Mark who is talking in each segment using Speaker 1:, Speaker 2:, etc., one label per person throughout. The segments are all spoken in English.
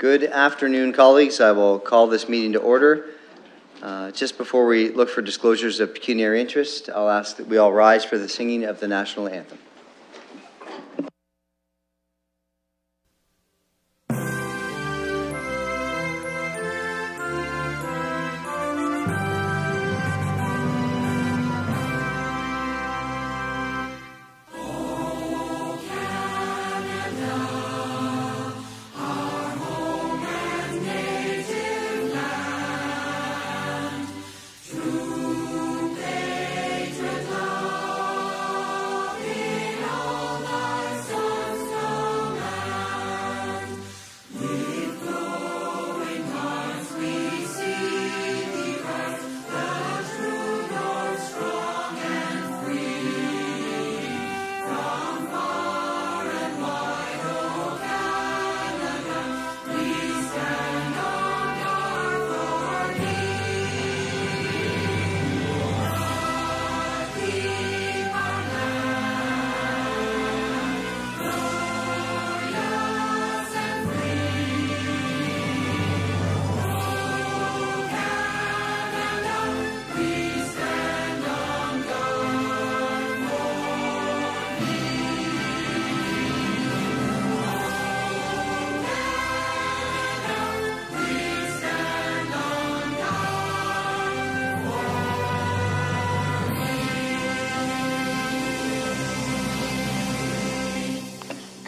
Speaker 1: Good afternoon, colleagues. I will call this meeting to order. Just before we look for disclosures of pecuniary interest, I'll ask that we all rise for the singing of the national anthem.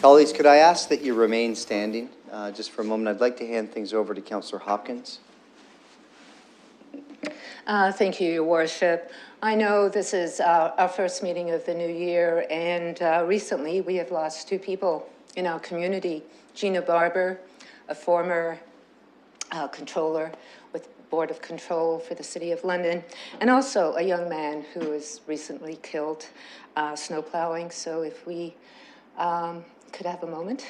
Speaker 1: Colleagues, could I ask that you remain standing just for a moment? I'd like to hand things over to Councillor Hopkins.
Speaker 2: Thank you, Your Worship. I know this is our first meeting of the new year, and recently we have lost two people in our community. Gina Barber, a former controller with Board of Control for the City of London, and also a young man who was recently killed snow plowing. So if we could have a moment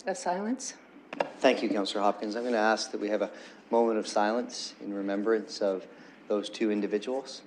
Speaker 2: of silence.
Speaker 1: Thank you, Councillor Hopkins. I'm going to ask that we have a moment of silence in remembrance of those two individuals.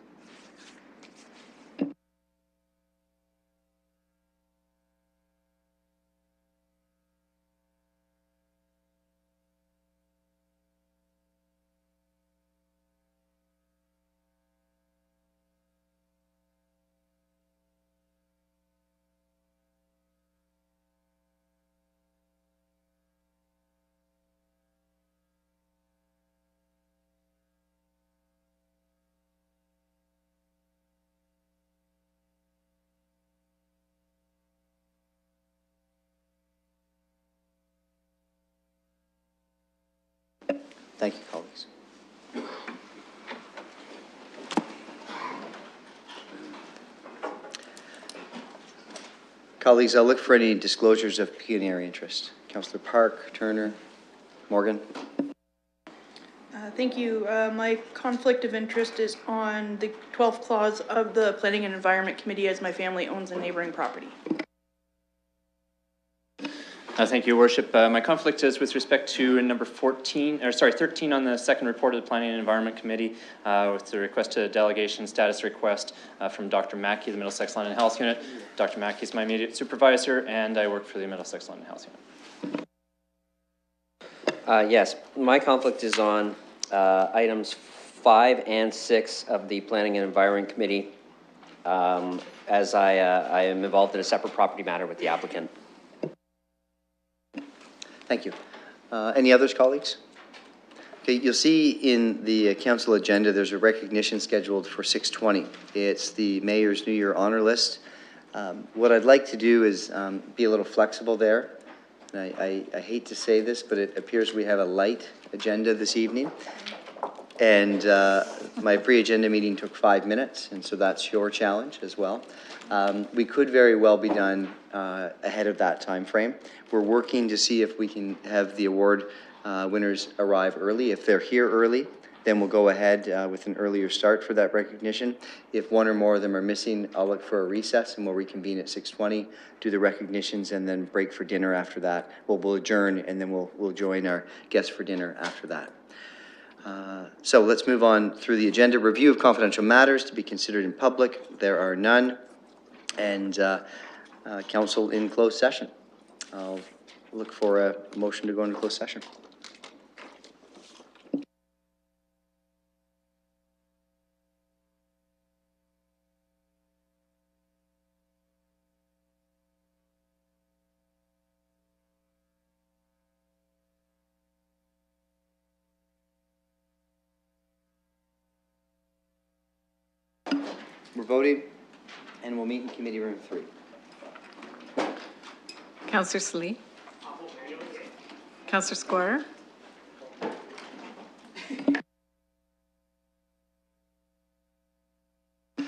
Speaker 1: Thank you, colleagues. Colleagues, I'll look for any disclosures of pecuniary interest. Councillor Park, Turner, Morgan.
Speaker 3: Thank you. My conflict of interest is on the 12th clause of the Planning and Environment Committee, as my family owns a neighboring property.
Speaker 4: Thank you, Your Worship. My conflict is with respect to number 13 on the second report of the Planning and Environment Committee with the request to delegation status request from Dr. Mackey, the Middlesex London Health Unit. Dr. Mackey is my immediate supervisor, and I work for the Middlesex London Health Unit.
Speaker 5: Yes, my conflict is on items 5 and 6 of the Planning and Environment Committee, as I am involved in a separate property matter with the applicant.
Speaker 1: Thank you. Any others, colleagues? Okay, you'll see in the council agenda there's a recognition scheduled for 6:20. It's the Mayor's New Year honor list. What I'd like to do is be a little flexible there. And I hate to say this, but it appears we have a light agenda this evening. And my pre-agenda meeting took 5 minutes, and so that's your challenge as well. We could very well be done ahead of that time frame. We're working to see if we can have the award winners arrive early. If they're here early, then we'll go ahead with an earlier start for that recognition. If one or more of them are missing, I'll look for a recess and we'll reconvene at 6:20, do the recognitions, and then break for dinner after that. We'll adjourn, and then we'll join our guests for dinner after that. So let's move on through the agenda. Review of confidential matters to be considered in public. There are none. And council in closed session. I'll look for a motion to go into closed session. We're voting, and we'll meet in committee room 3.
Speaker 6: Councillor Slee. Councillor Squire.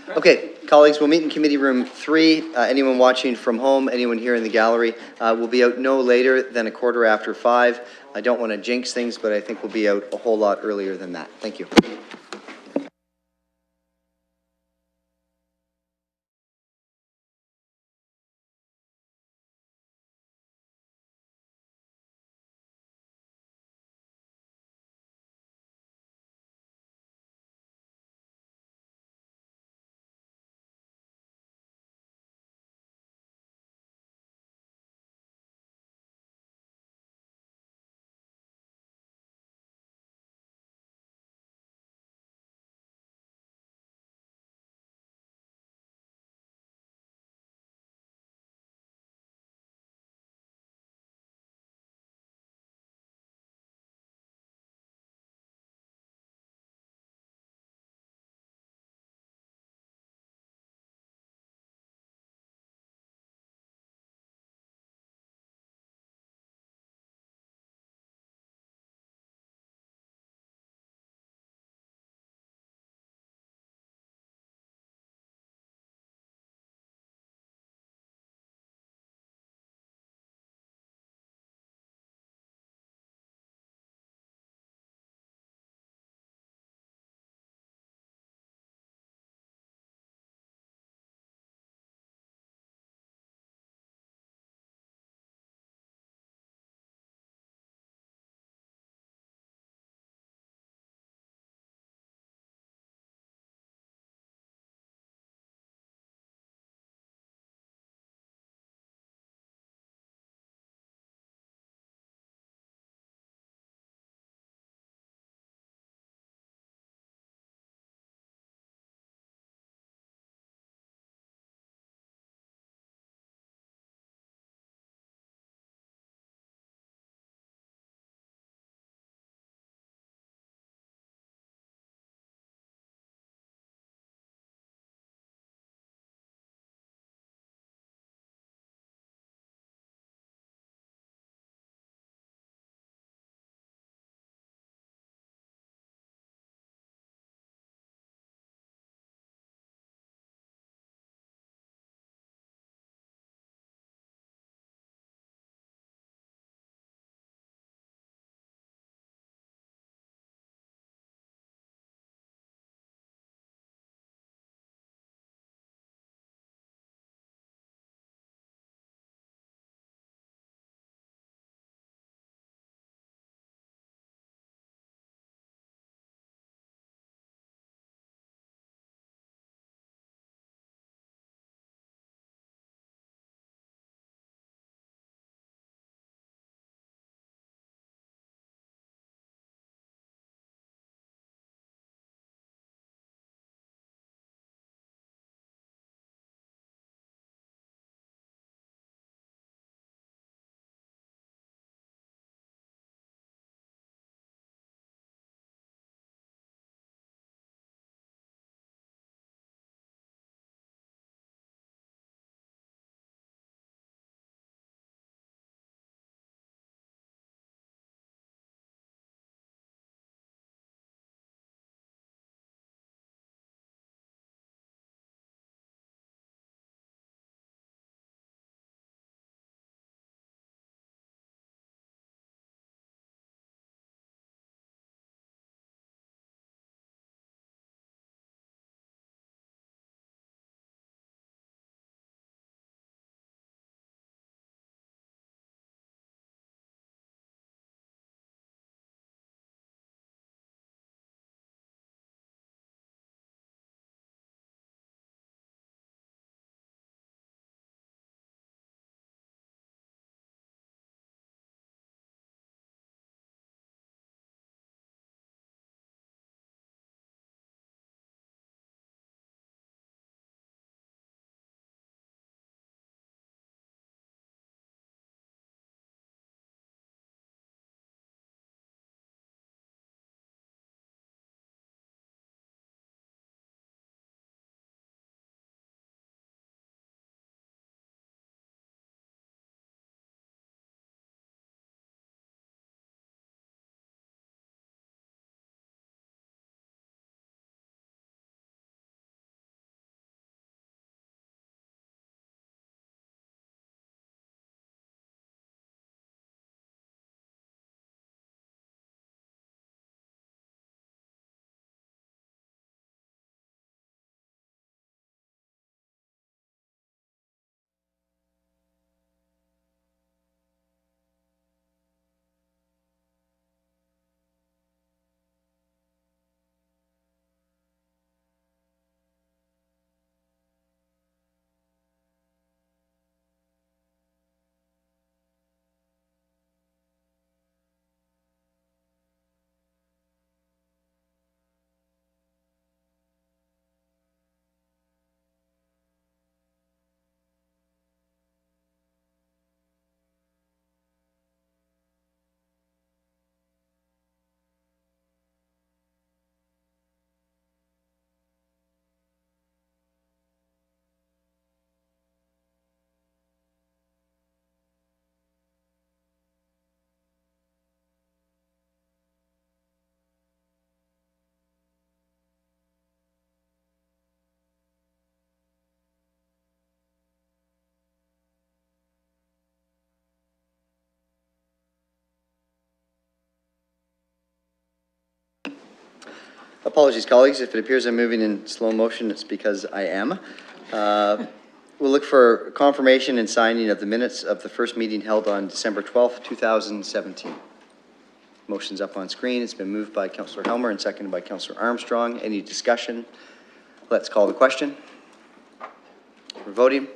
Speaker 1: Okay, colleagues, we'll meet in committee room 3. Anyone watching from home, anyone here in the gallery, will be out no later than 5:15. I don't want to jinx things, but I think we'll be out a whole lot earlier than that. Thank you. Apologies, colleagues, if it appears I'm moving in slow motion, it's because I am. We'll look for confirmation and signing of the minutes of the first meeting held on December 12th, 2017. Motion's up on screen. It's been moved by Councillor Elmer and seconded by Councillor Armstrong. Any discussion? Let's call the question. We're voting.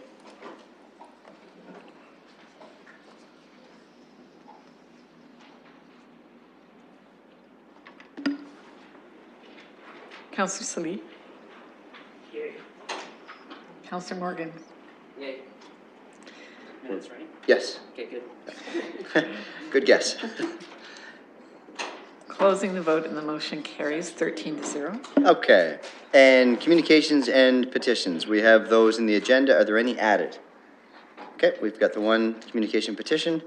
Speaker 6: Councillor Salee. Yay. Councillor Morgan.
Speaker 5: Yay. Minutes ready?
Speaker 1: Yes.
Speaker 5: Okay, good.
Speaker 1: Good guess.
Speaker 6: Closing the vote and the motion carries 13-0.
Speaker 1: Okay. And communications and petitions. We have those in the agenda. Are there any added? Okay, we've got the one communication petition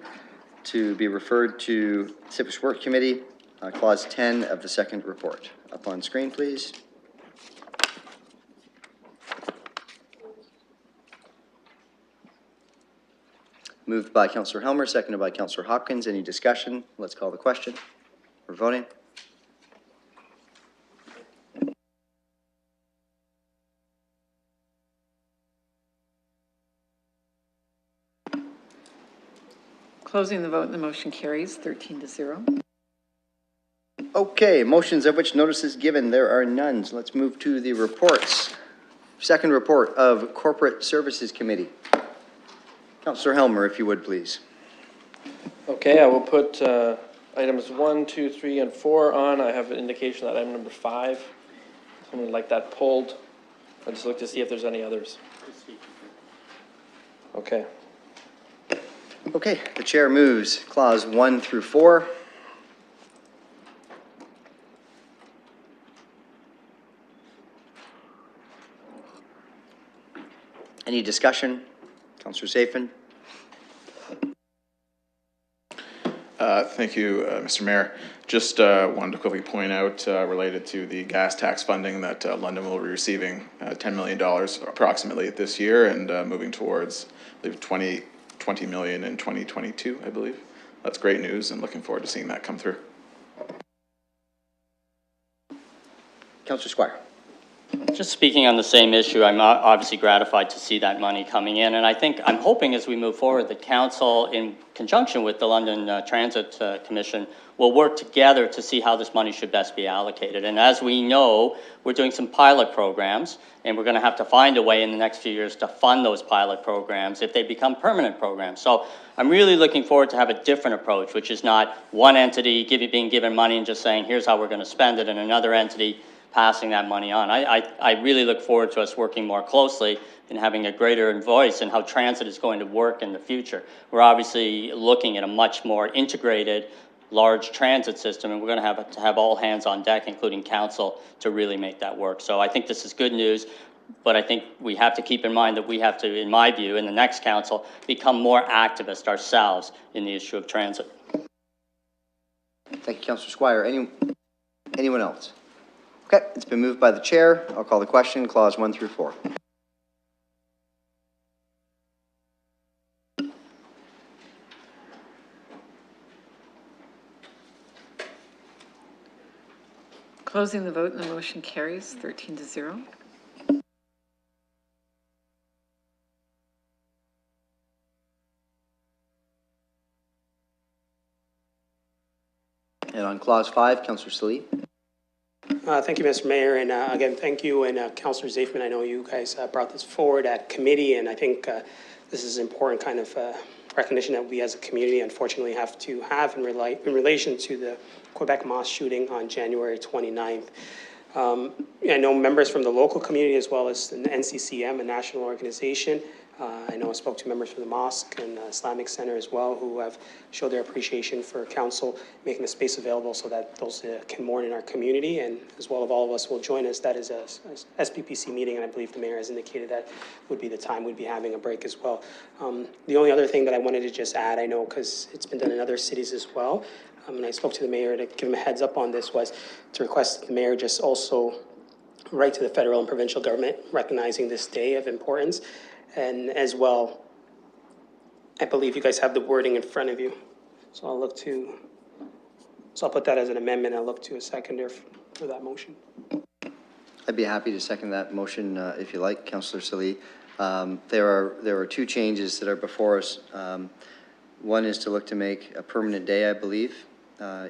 Speaker 1: to be referred to Civics Work Committee, clause 10 of the second report. Up on screen, please. Moved by Councillor Elmer, seconded by Councillor Hopkins. Any discussion? Let's call the question. We're voting.
Speaker 6: Closing the vote and the motion carries 13-0.
Speaker 1: Okay, motions of which notice is given. There are none. So let's move to the reports. Second report of Corporate Services Committee. Councillor Elmer, if you would, please.
Speaker 7: Okay, I will put items 1, 2, 3, and 4 on. I have an indication that item number 5. Someone would like that pulled. I'll just look to see if there's any others. Okay.
Speaker 1: Okay, the chair moves clause 1 through 4. Any discussion? Councillor Safin.
Speaker 8: Thank you, Mr. Mayor. Just wanted to quickly point out related to the gas tax funding that London will be receiving $10 million approximately this year and moving towards, I believe, 20 million in 2022, I believe. That's great news and looking forward to seeing that come through.
Speaker 1: Councillor Squire.
Speaker 9: Just speaking on the same issue, I'm obviously gratified to see that money coming in, and I'm hoping as we move forward, the council, in conjunction with the London Transit Commission, will work together to see how this money should best be allocated. And as we know, we're doing some pilot programs, and we're going to have to find a way in the next few years to fund those pilot programs if they become permanent programs. So I'm really looking forward to have a different approach, which is not one entity being given money and just saying, here's how we're going to spend it, and another entity passing that money on. I really look forward to us working more closely and having a greater voice in how transit is going to work in the future. We're obviously looking at a much more integrated, large transit system, and we're going to have all hands on deck, including council, to really make that work. So I think this is good news, but I think we have to keep in mind that we have to, in my view, in the next council, become more activist ourselves in the issue of transit.
Speaker 1: Thank you, Councillor Squire. Anyone else? Okay, it's been moved by the chair. I'll call the question, clause 1 through 4.
Speaker 6: Closing the vote and the motion carries 13-0.
Speaker 1: And on clause 5, Councillor Salee.
Speaker 10: Thank you, Mr. Mayor, and again, thank you, and Councillor Zafman. I know you guys brought this forward at committee, and I think this is important kind of recognition that we as a community unfortunately have to have in relation to the Quebec mosque shooting on January 29th. I know members from the local community as well as the NCCM, a national organization. I know I spoke to members from the mosque and Islamic Center as well, who have showed their appreciation for council making the space available so that those can mourn in our community, and as well as all of us will join us. That is a SPPC meeting, and I believe the mayor has indicated that would be the time we'd be having a break as well. The only other thing that I wanted to just add, I know because it's been done in other cities as well, and I spoke to the mayor to give him a heads up on this, was to request that the mayor just also write to the federal and provincial government recognizing this day of importance. And as well, I believe you guys have the wording in front of you. So I'll put that as an amendment. I'll look to a seconder for that motion.
Speaker 1: I'd be happy to second that motion if you like, Councillor Salee. There are two changes that are before us. One is to look to make a permanent day, I believe,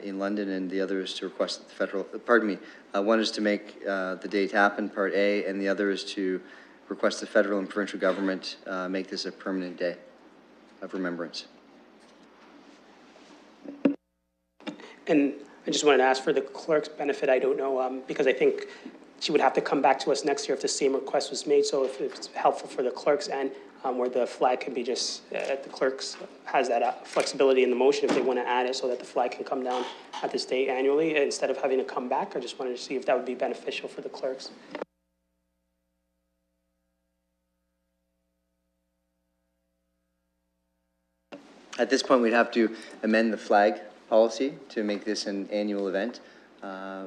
Speaker 1: in London, and the other is to request that the federal, one is to make the date happen, part A, and the other is to request the federal and provincial government make this a permanent day of remembrance.
Speaker 10: And I just wanted to ask for the clerk's benefit, I don't know, because I think she would have to come back to us next year if the same request was made, so if it's helpful for the clerk's end, where the flag can be just, the clerk's has that flexibility in the motion if they want to add it so that the flag can come down at this date annually instead of having to come back. I just wanted to see if that would be beneficial for the clerks.
Speaker 1: At this point, we'd have to amend the flag policy to make this an annual event,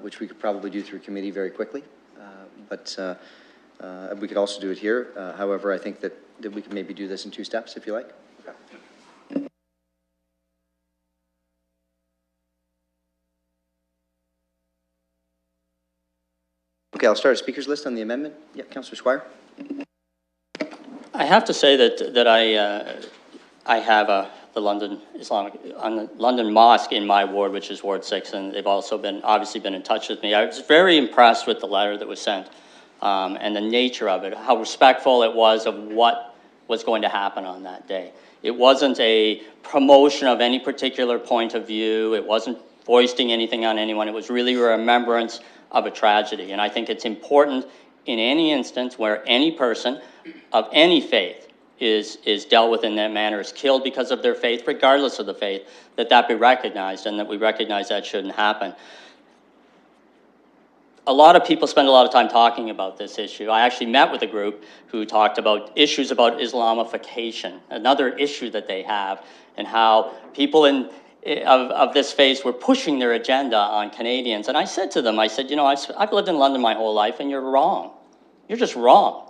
Speaker 1: which we could probably do through committee very quickly. But we could also do it here. However, I think that we could maybe do this in 2 steps, if you like. Okay, I'll start a speakers list on the amendment. Yeah, Councillor Squire.
Speaker 9: I have to say that I have the London London Mosque in my ward, which is Ward 6, and they've also obviously been in touch with me. I was very impressed with the letter that was sent and the nature of it, how respectful it was of what was going to happen on that day. It wasn't a promotion of any particular point of view. It wasn't foisting anything on anyone. It was really a remembrance of a tragedy. And I think it's important in any instance where any person of any faith is dealt with in that manner, is killed because of their faith, regardless of the faith, that be recognized, and that we recognize that shouldn't happen. A lot of people spend a lot of time talking about this issue. I actually met with a group who talked about issues about Islamification, another issue that they have, and how people of this faith were pushing their agenda on Canadians. And I said to them, I said, you know, I've lived in London my whole life, and you're wrong. You're just wrong.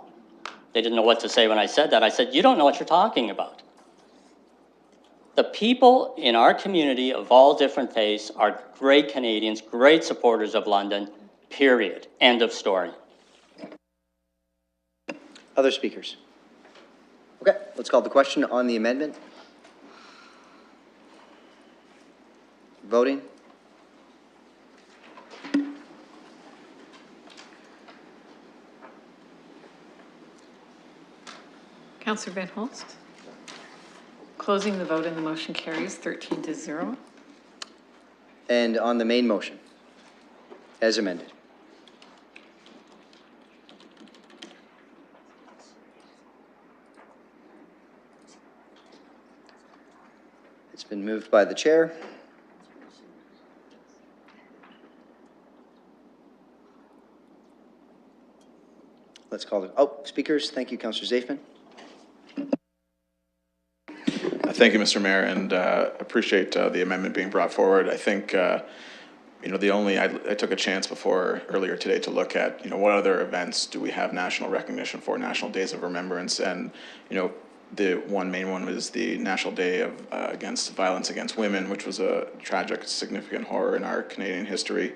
Speaker 9: They didn't know what to say when I said that. I said, you don't know what you're talking about. The people in our community of all different faiths are great Canadians, great supporters of London, period. End of story.
Speaker 1: Other speakers? Okay, let's call the question on the amendment. Voting.
Speaker 6: Councillor Van Holst. Closing the vote and the motion carries 13-0.
Speaker 1: And on the main motion, as amended. It's been moved by the chair. Let's call it, speakers. Thank you, Councillor Zafman.
Speaker 8: Thank you, Mr. Mayor, and appreciate the amendment being brought forward. I think, you know, I took a chance earlier today to look at, you know, what other events do we have national recognition for, national days of remembrance, and, you know, the main one was the National Day of against violence against women, which was a tragic, significant horror in our Canadian history.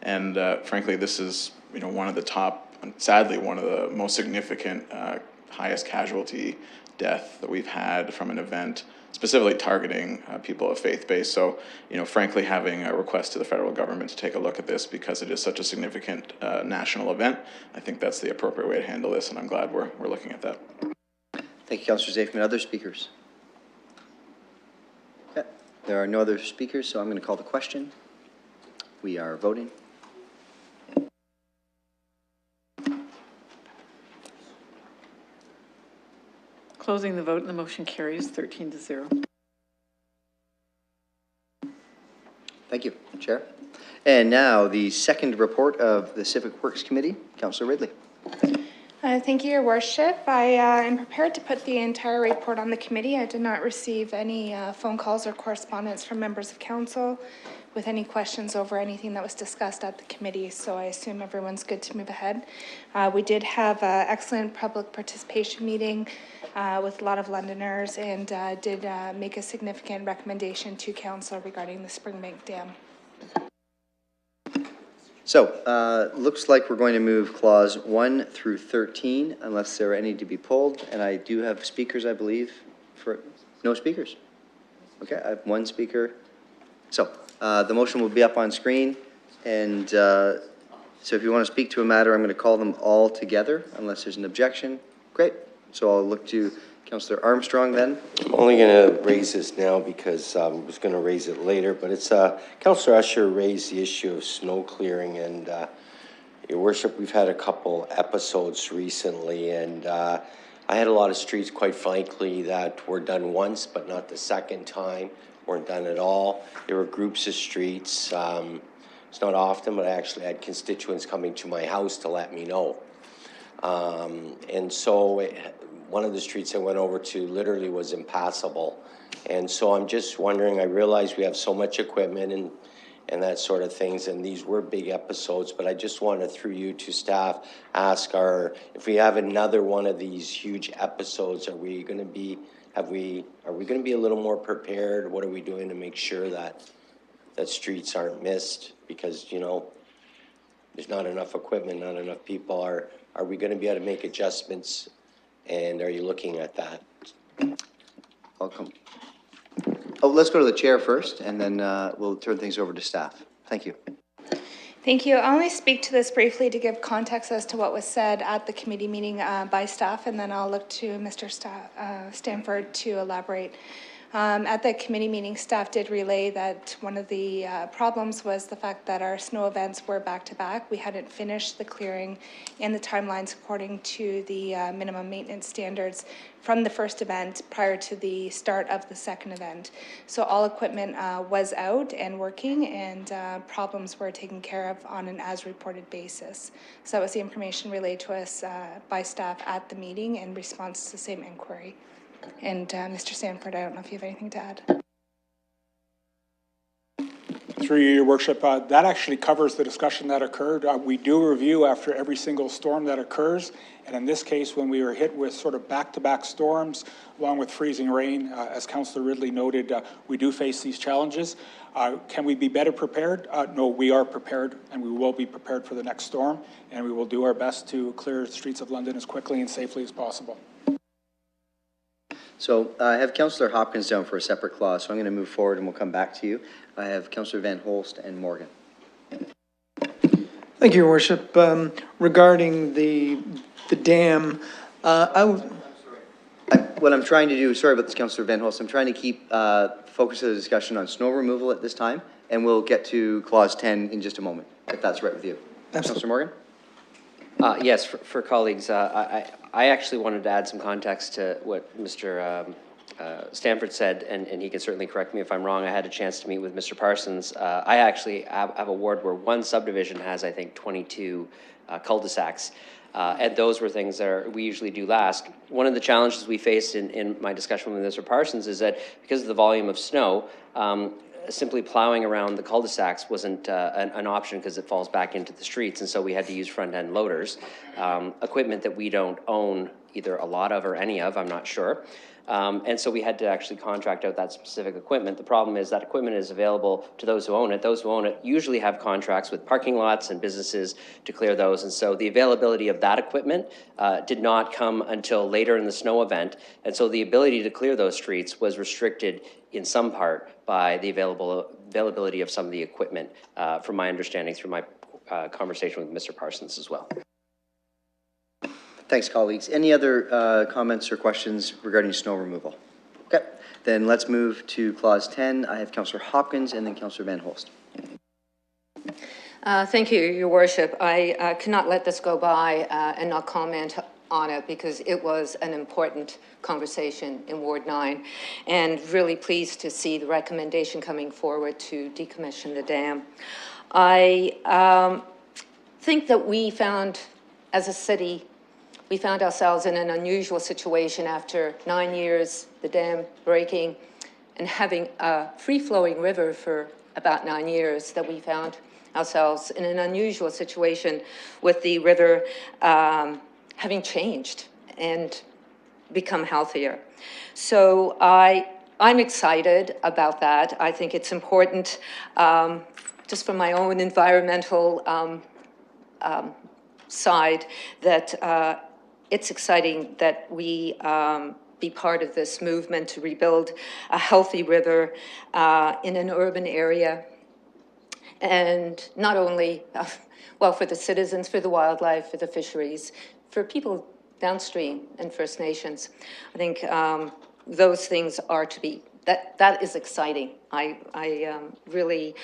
Speaker 8: And frankly, this is, you know, one of the top, sadly, one of the most significant, highest casualty death that we've had from an event specifically targeting people of faith-based. So, you know, frankly, having a request to the federal government to take a look at this because it is such a significant national event, I think that's the appropriate way to handle this, and I'm glad we're looking at that.
Speaker 1: Thank you, Councillor Zafman. Other speakers? Okay. There are no other speakers, so I'm going to call the question. We are voting.
Speaker 6: Closing the vote and the motion carries 13-0.
Speaker 1: Thank you, Chair. And now the second report of the Civic Works Committee, Councillor Ridley.
Speaker 11: Thank you, Your Worship. I am prepared to put the entire report on the committee. I did not receive any phone calls or correspondence from members of council with any questions over anything that was discussed at the committee, so I assume everyone's good to move ahead. We did have an excellent public participation meeting with a lot of Londoners, and did make a significant recommendation to council regarding the Springbank Dam.
Speaker 1: So, looks like we're going to move clause 1 through 13 unless there are any to be pulled. And I do have speakers, I believe, for, no speakers. Okay, I have one speaker. So, the motion will be up on screen. And so if you want to speak to a matter, I'm going to call them all together unless there's an objection. Great. So I'll look to Councillor Armstrong then.
Speaker 12: I'm only going to raise this now because I was going to raise it later, but it's Councillor Usher raised the issue of snow clearing, and Your Worship, we've had a couple episodes recently, and I had a lot of streets, quite frankly, that were done once, but not the second time, weren't done at all. There were groups of streets. It's not often, but I actually had constituents coming to my house to let me know. And so one of the streets I went over to literally was impassable. And so I'm just wondering, I realize we have so much equipment and that sort of things, and these were big episodes, but I just wanted, through you to staff, ask if we have another one of these huge episodes, are we going to be a little more prepared? What are we doing to make sure that streets aren't missed? Because, you know, there's not enough equipment, not enough people. Are we going to be able to make adjustments? And are you looking at that?
Speaker 1: Welcome. Oh, let's go to the chair first, and then we'll turn things over to staff. Thank you.
Speaker 11: Thank you. I'll only speak to this briefly to give context as to what was said at the committee meeting by staff, and then I'll look to Mr. Stanford to elaborate. At the committee meeting, staff did relay that one of the problems was the fact that our snow events were back-to-back. We hadn't finished the clearing and the timelines according to the minimum maintenance standards from the first event prior to the start of the second event. So all equipment was out and working, and problems were taken care of on an as-reported basis. So that was the information relayed to us by staff at the meeting in response to the same inquiry. And Mr. Stanford, I don't know if you have anything to add.
Speaker 13: Through you, Your Worship, that actually covers the discussion that occurred. We do review after every single storm that occurs, and in this case, when we were hit with sort of back-to-back storms, along with freezing rain, as Councillor Ridley noted, we do face these challenges. Can we be better prepared? No, we are prepared, and we will be prepared for the next storm, and we will do our best to clear the streets of London as quickly and safely as possible.
Speaker 1: So I have Councillor Hopkins down for a separate clause, so I'm going to move forward and we'll come back to you. I have Councillor Van Holst and Morgan.
Speaker 14: Thank you, Your Worship. Regarding the dam,
Speaker 1: What I'm trying to do, sorry about this, Councillor Van Holst, I'm trying to keep focus of the discussion on snow removal at this time, and we'll get to clause 10 in just a moment, if that's right with you. Councillor Morgan?
Speaker 5: Yes, for colleagues, I actually wanted to add some context to what Mr. Stanford said, and he can certainly correct me if I'm wrong. I had a chance to meet with Mr. Parsons. I actually have a ward where one subdivision has, I think, 22 cul-de-sacs. And those were things that we usually do last. One of the challenges we faced in my discussion with Mr. Parsons is that because of the volume of snow, simply plowing around the cul-de-sacs wasn't an option because it falls back into the streets, and so we had to use front-end loaders, equipment that we don't own either a lot of or any of, I'm not sure. And so we had to actually contract out that specific equipment. The problem is that equipment is available to those who own it. Those who own it usually have contracts with parking lots and businesses to clear those. And so the availability of that equipment did not come until later in the snow event. And so the ability to clear those streets was restricted in some part by the availability of some of the equipment, from my understanding through my conversation with Mr. Parsons as well.
Speaker 1: Thanks, colleagues. Any other comments or questions regarding snow removal? Okay, then let's move to clause 10. I have Councillor Hopkins and then Councillor Van Holst.
Speaker 2: Thank you, Your Worship. I cannot let this go by and not comment on it because it was an important conversation in Ward 9, and really pleased to see the recommendation coming forward to decommission the dam. I think that we found, as a city, we found ourselves in an unusual situation after 9 years, the dam breaking, and having a free-flowing river for about 9 years, that we found ourselves in an unusual situation with the river having changed and become healthier. So I'm excited about that. I think it's important just from my own environmental side, that it's exciting that we be part of this movement to rebuild a healthy river in an urban area. And not only, well, for the citizens, for the wildlife, for the fisheries, for people downstream and First Nations. I think those things are to be, that is exciting. I really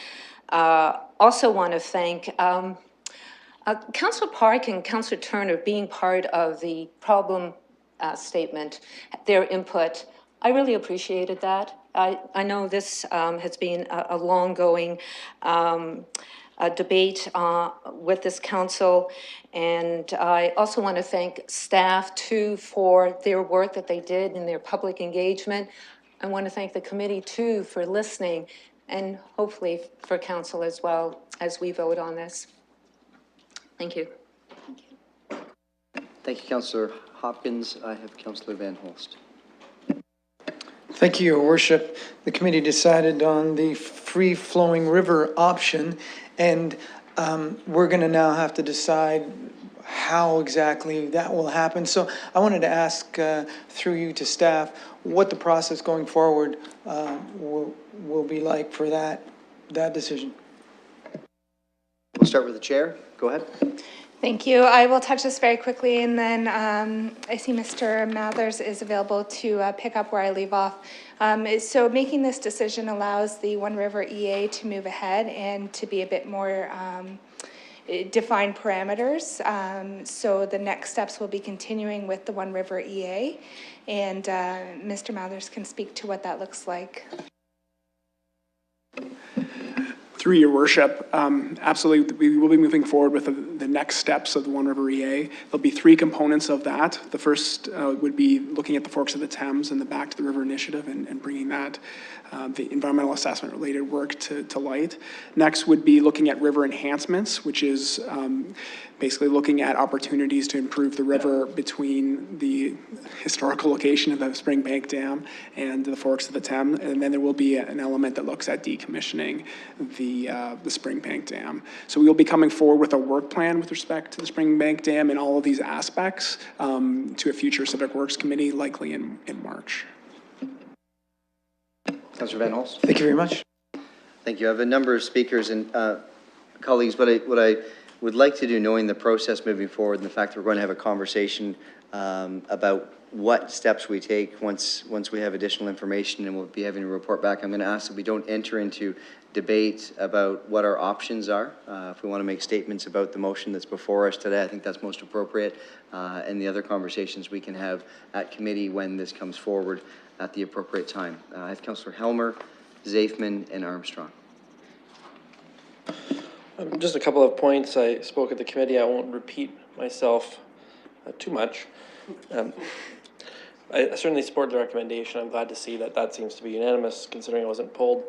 Speaker 2: also want to thank Councillor Park and Councillor Turner being part of the problem statement, their input. I really appreciated that. I know this has been a long-going debate with this council, and I also want to thank staff too for their work that they did in their public engagement. I want to thank the committee too for listening, and hopefully for council as well as we vote on this. Thank you.
Speaker 1: Thank you, Councillor Hopkins. I have Councillor Van Holst.
Speaker 14: Thank you, Your Worship. The committee decided on the Free-Flowing River option, and we're going to now have to decide how exactly that will happen. So I wanted to ask through you to staff what the process going forward will be like for that decision.
Speaker 1: We'll start with the chair. Go ahead.
Speaker 11: Thank you. I will touch this very quickly, and then I see Mr. Mathers is available to pick up where I leave off. So making this decision allows the One River EA to move ahead and to be a bit more defined parameters. So the next steps will be continuing with the One River EA, and Mr. Mathers can speak to what that looks like.
Speaker 15: Through your worship, absolutely, we will be moving forward with the next steps of the One River EA. There'll be three components of that. The first would be looking at the forks of the Thames and the Back to the River initiative and bringing that, the environmental assessment related work to light. Next would be looking at river enhancements, which is basically looking at opportunities to improve the river between the historical location of the Springbank Dam and the forks of the Thames. And then there will be an element that looks at decommissioning the Springbank Dam. So we will be coming forward with a work plan with respect to the Springbank Dam and all of these aspects to a future Civic Works Committee, likely in March.
Speaker 1: Councillor Van Holst.
Speaker 14: Thank you very much.
Speaker 1: Thank you. I have a number of speakers and colleagues. What I would like to do, knowing the process moving forward and the fact that we're going to have a conversation about what steps we take once we have additional information, and we'll be having a report back, I'm going to ask that we don't enter into debate about what our options are. If we want to make statements about the motion that's before us today, I think that's most appropriate, and the other conversations we can have at committee when this comes forward at the appropriate time. I have Councillor Elmer, Zafman, and Armstrong.
Speaker 7: Just a couple of points. I spoke at the committee. I won't repeat myself too much. I certainly support the recommendation. I'm glad to see that seems to be unanimous, considering it wasn't pulled.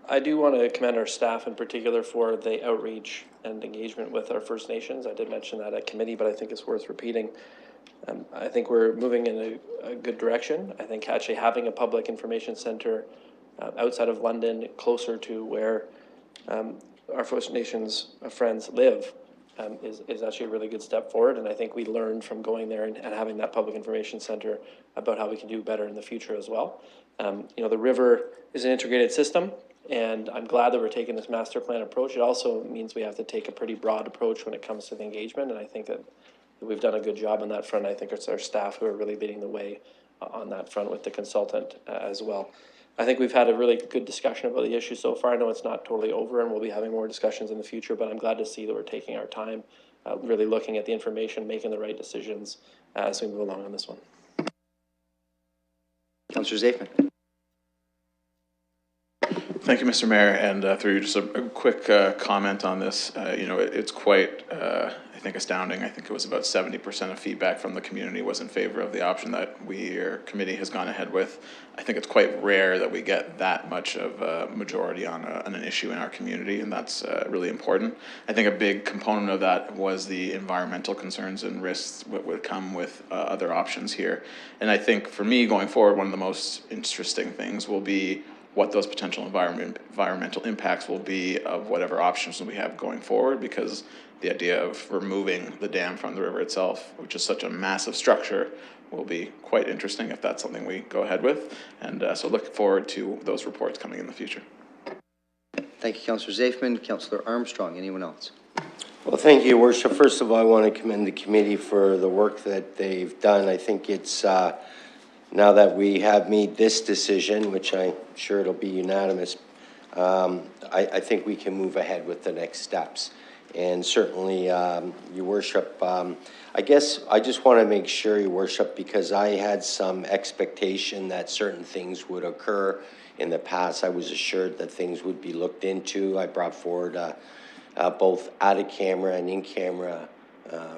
Speaker 7: I do want to commend our staff in particular for the outreach and engagement with our First Nations. I did mention that at committee, but I think it's worth repeating. I think we're moving in a good direction. I think actually having a public information center outside of London, closer to where our First Nations friends live, is actually a really good step forward. And I think we learned from going there and having that public information center about how we can do better in the future as well. You know, the river is an integrated system, and I'm glad that we're taking this master plan approach. It also means we have to take a pretty broad approach when it comes to the engagement, and I think that we've done a good job on that front. I think it's our staff who are really leading the way on that front with the consultant as well. I think we've had a really good discussion about the issue so far. I know it's not totally over, and we'll be having more discussions in the future, but I'm glad to see that we're taking our time, really looking at the information, making the right decisions as we move along on this one.
Speaker 1: Councillor Zafman.
Speaker 8: Thank you, Mr. Mayor, and through you, just a quick comment on this. You know, it's quite, I think, astounding. I think it was about 70% of feedback from the community was in favor of the option that our committee has gone ahead with. I think it's quite rare that we get that much of a majority on an issue in our community, and that's really important. I think a big component of that was the environmental concerns and risks that would come with other options here. And I think for me, going forward, one of the most interesting things will be what those potential environmental impacts will be of whatever options we have going forward, because the idea of removing the dam from the river itself, which is such a massive structure, will be quite interesting if that's something we go ahead with. And so look forward to those reports coming in the future.
Speaker 1: Thank you, Councillor Zafman. Councillor Armstrong, anyone else?
Speaker 12: Well, thank you, Your Worship. First of all, I want to commend the committee for the work that they've done. I think it's, now that we have made this decision, which I'm sure it'll be unanimous, I think we can move ahead with the next steps. And certainly, Your Worship, I guess I just want to make sure, Your Worship, because I had some expectation that certain things would occur. In the past, I was assured that things would be looked into. I brought forward both out-of-camera and in-camera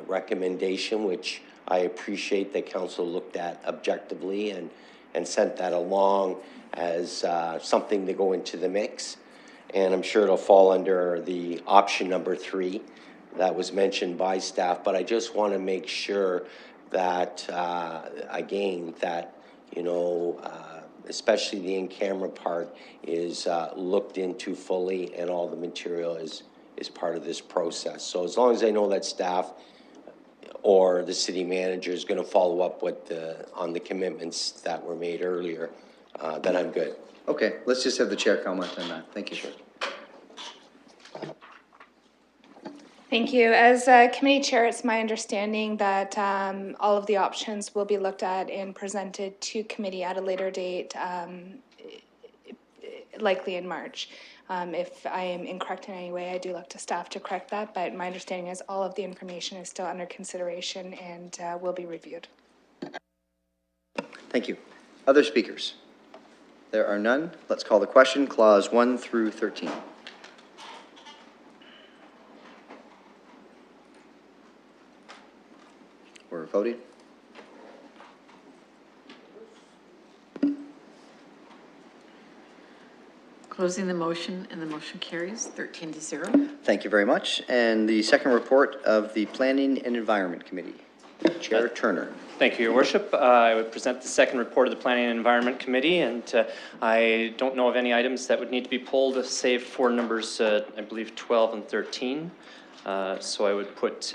Speaker 12: recommendation, which I appreciate that council looked at objectively and sent that along as something to go into the mix. And I'm sure it'll fall under the option number 3 that was mentioned by staff. But I just want to make sure that, again, that, you know, especially the in-camera part is looked into fully, and all the material is part of this process. So as long as I know that staff or the city manager is going to follow up with on the commitments that were made earlier, then I'm good.
Speaker 1: Okay, let's just have the chair comment on that. Thank you. Sure.
Speaker 11: Thank you. As committee chair, it's my understanding that all of the options will be looked at and presented to committee at a later date, likely in March. If I am incorrect in any way, I do look to staff to correct that, but my understanding is all of the information is still under consideration and will be reviewed.
Speaker 1: Thank you. Other speakers? There are none. Let's call the question. Clause 1 through 13. We're voting.
Speaker 6: Closing the motion, and the motion carries 13-0.
Speaker 1: Thank you very much. And the second report of the Planning and Environment Committee. Chair Turner.
Speaker 4: Thank you, Your Worship. I would present the second report of the Planning and Environment Committee, and I don't know of any items that would need to be pulled, save for numbers, I believe, 12 and 13. So I would put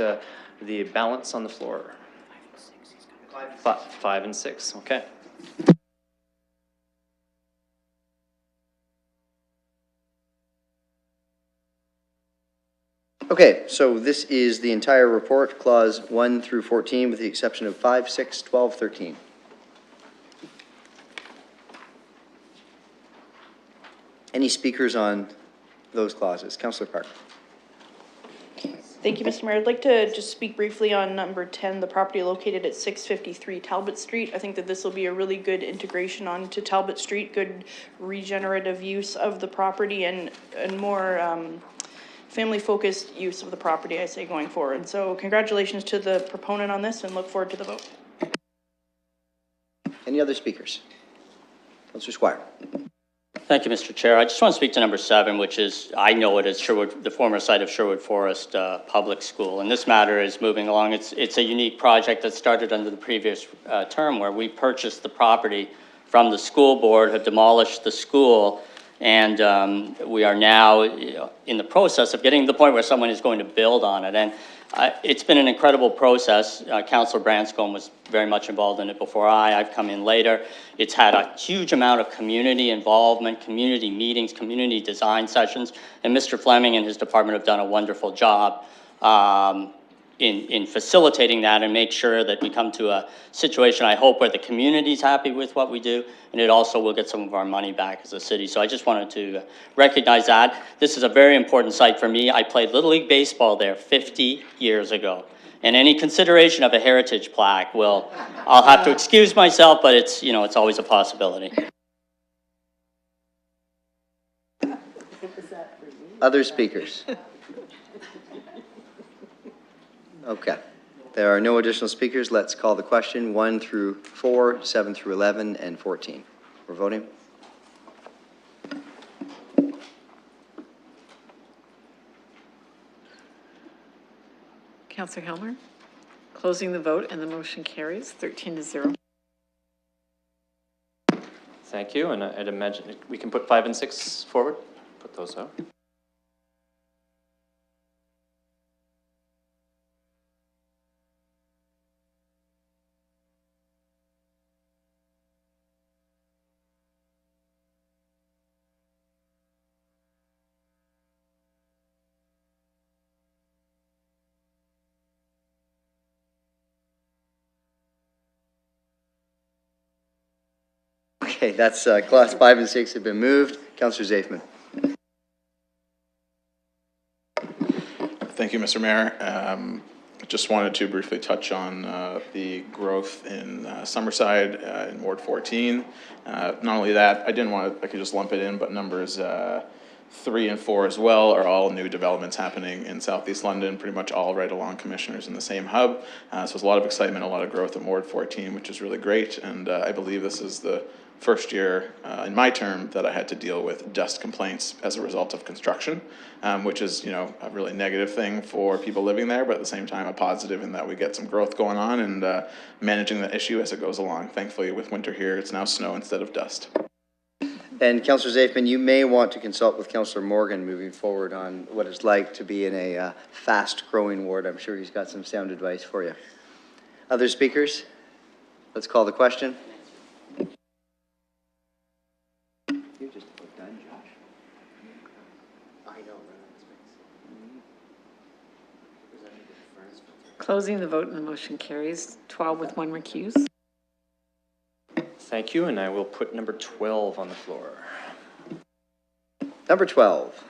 Speaker 4: the balance on the floor. 5 and 6, okay.
Speaker 1: Okay, so this is the entire report, clause 1 through 14, with the exception of 5, 6, 12, 13. Any speakers on those clauses? Councillor Carter.
Speaker 3: Thank you, Mr. Mayor. I'd like to just speak briefly on number 10, the property located at 653 Talbot Street. I think that this will be a really good integration onto Talbot Street, good regenerative use of the property, and more family-focused use of the property, I say, going forward. So congratulations to the proponent on this, and look forward to the vote.
Speaker 1: Any other speakers? Councillor Squire.
Speaker 9: Thank you, Mr. Chair. I just want to speak to number 7, which is, I know it as Sherwood, the former site of Sherwood Forest Public School. And this matter is moving along. It's a unique project that started under the previous term, where we purchased the property from the school board, have demolished the school, and we are now in the process of getting to the point where someone is going to build on it. And it's been an incredible process. Councillor Branscombe was very much involved in it before I've come in later. It's had a huge amount of community involvement, community meetings, community design sessions, and Mr. Fleming and his department have done a wonderful job in facilitating that and make sure that we come to a situation, I hope, where the community's happy with what we do, and it also will get some of our money back as a city. So I just wanted to recognize that. This is a very important site for me. I played Little League Baseball there 50 years ago. And any consideration of a heritage plaque I'll have to excuse myself, but it's, it's always a possibility.
Speaker 1: Other speakers? Okay. There are no additional speakers. Let's call the question. 1 through 4, 7 through 11, and 14. We're voting.
Speaker 6: Councillor Elmer. Closing the vote, and the motion carries 13-0.
Speaker 4: Thank you, and I'd imagine we can put 5 and 6 forward, put those out.
Speaker 1: Okay, that's class 5 and 6 have been moved. Councillor Zafman.
Speaker 8: Thank you, Mr. Mayor. Just wanted to briefly touch on the growth in Summerside in Ward 14. Not only that, I could just lump it in, but numbers 3 and 4 as well are all new developments happening in Southeast London, pretty much all right along Commissioners in the same hub. So there's a lot of excitement, a lot of growth in Ward 14, which is really great. And I believe this is the first year in my term that I had to deal with dust complaints as a result of construction, which is, a really negative thing for people living there, but at the same time a positive in that we get some growth going on and managing the issue as it goes along. Thankfully, with winter here, it's now snow instead of dust.
Speaker 1: And Councillor Zafman, you may want to consult with Councillor Morgan moving forward on what it's like to be in a fast-growing ward. I'm sure he's got some sound advice for you. Other speakers? Let's call the question. You're just about done, Josh. I know.
Speaker 6: Closing the vote and the motion carries. 12 with 1 recuse.
Speaker 4: Thank you, and I will put number 12 on the floor.
Speaker 1: Number 12.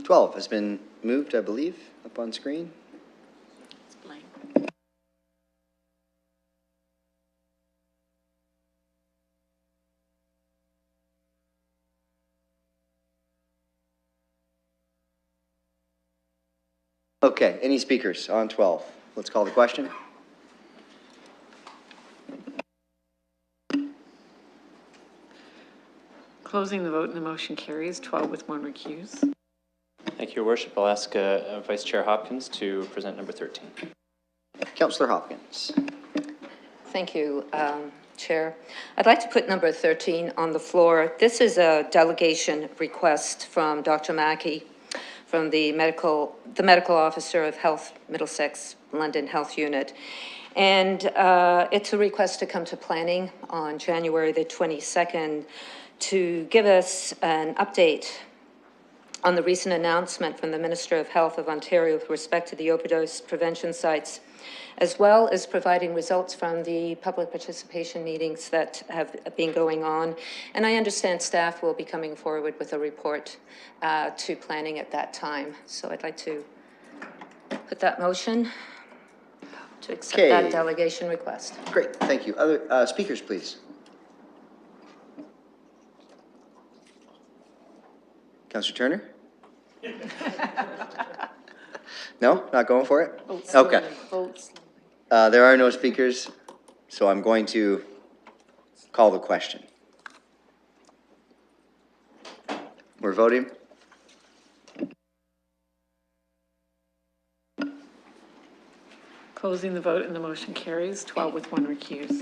Speaker 1: Twelve has been moved, I believe, up on screen.
Speaker 6: It's blank.
Speaker 1: Okay, any speakers on 12? Let's call the question.
Speaker 6: Closing the vote and the motion carries. 12 with 1 recuse.
Speaker 4: Thank you, Your Worship. I'll ask Vice Chair Hopkins to present number 13.
Speaker 1: Councillor Hopkins.
Speaker 2: Thank you, Chair. I'd like to put number 13 on the floor. This is a delegation request from Dr. Mackey, from the medical officer of Health Middlesex London Health Unit. And it's a request to come to planning on January the 22nd to give us an update on the recent announcement from the Minister of Health of Ontario with respect to the overdose prevention sites, as well as providing results from the public participation meetings that have been going on. And I understand staff will be coming forward with a report to planning at that time. So I'd like to put that motion to accept that delegation request.
Speaker 1: Great, thank you. Other speakers, please. Councillor Turner? No, not going for it? Okay. There are no speakers, so I'm going to call the question. We're voting.
Speaker 6: Closing the vote and the motion carries. 12 with 1 recuse.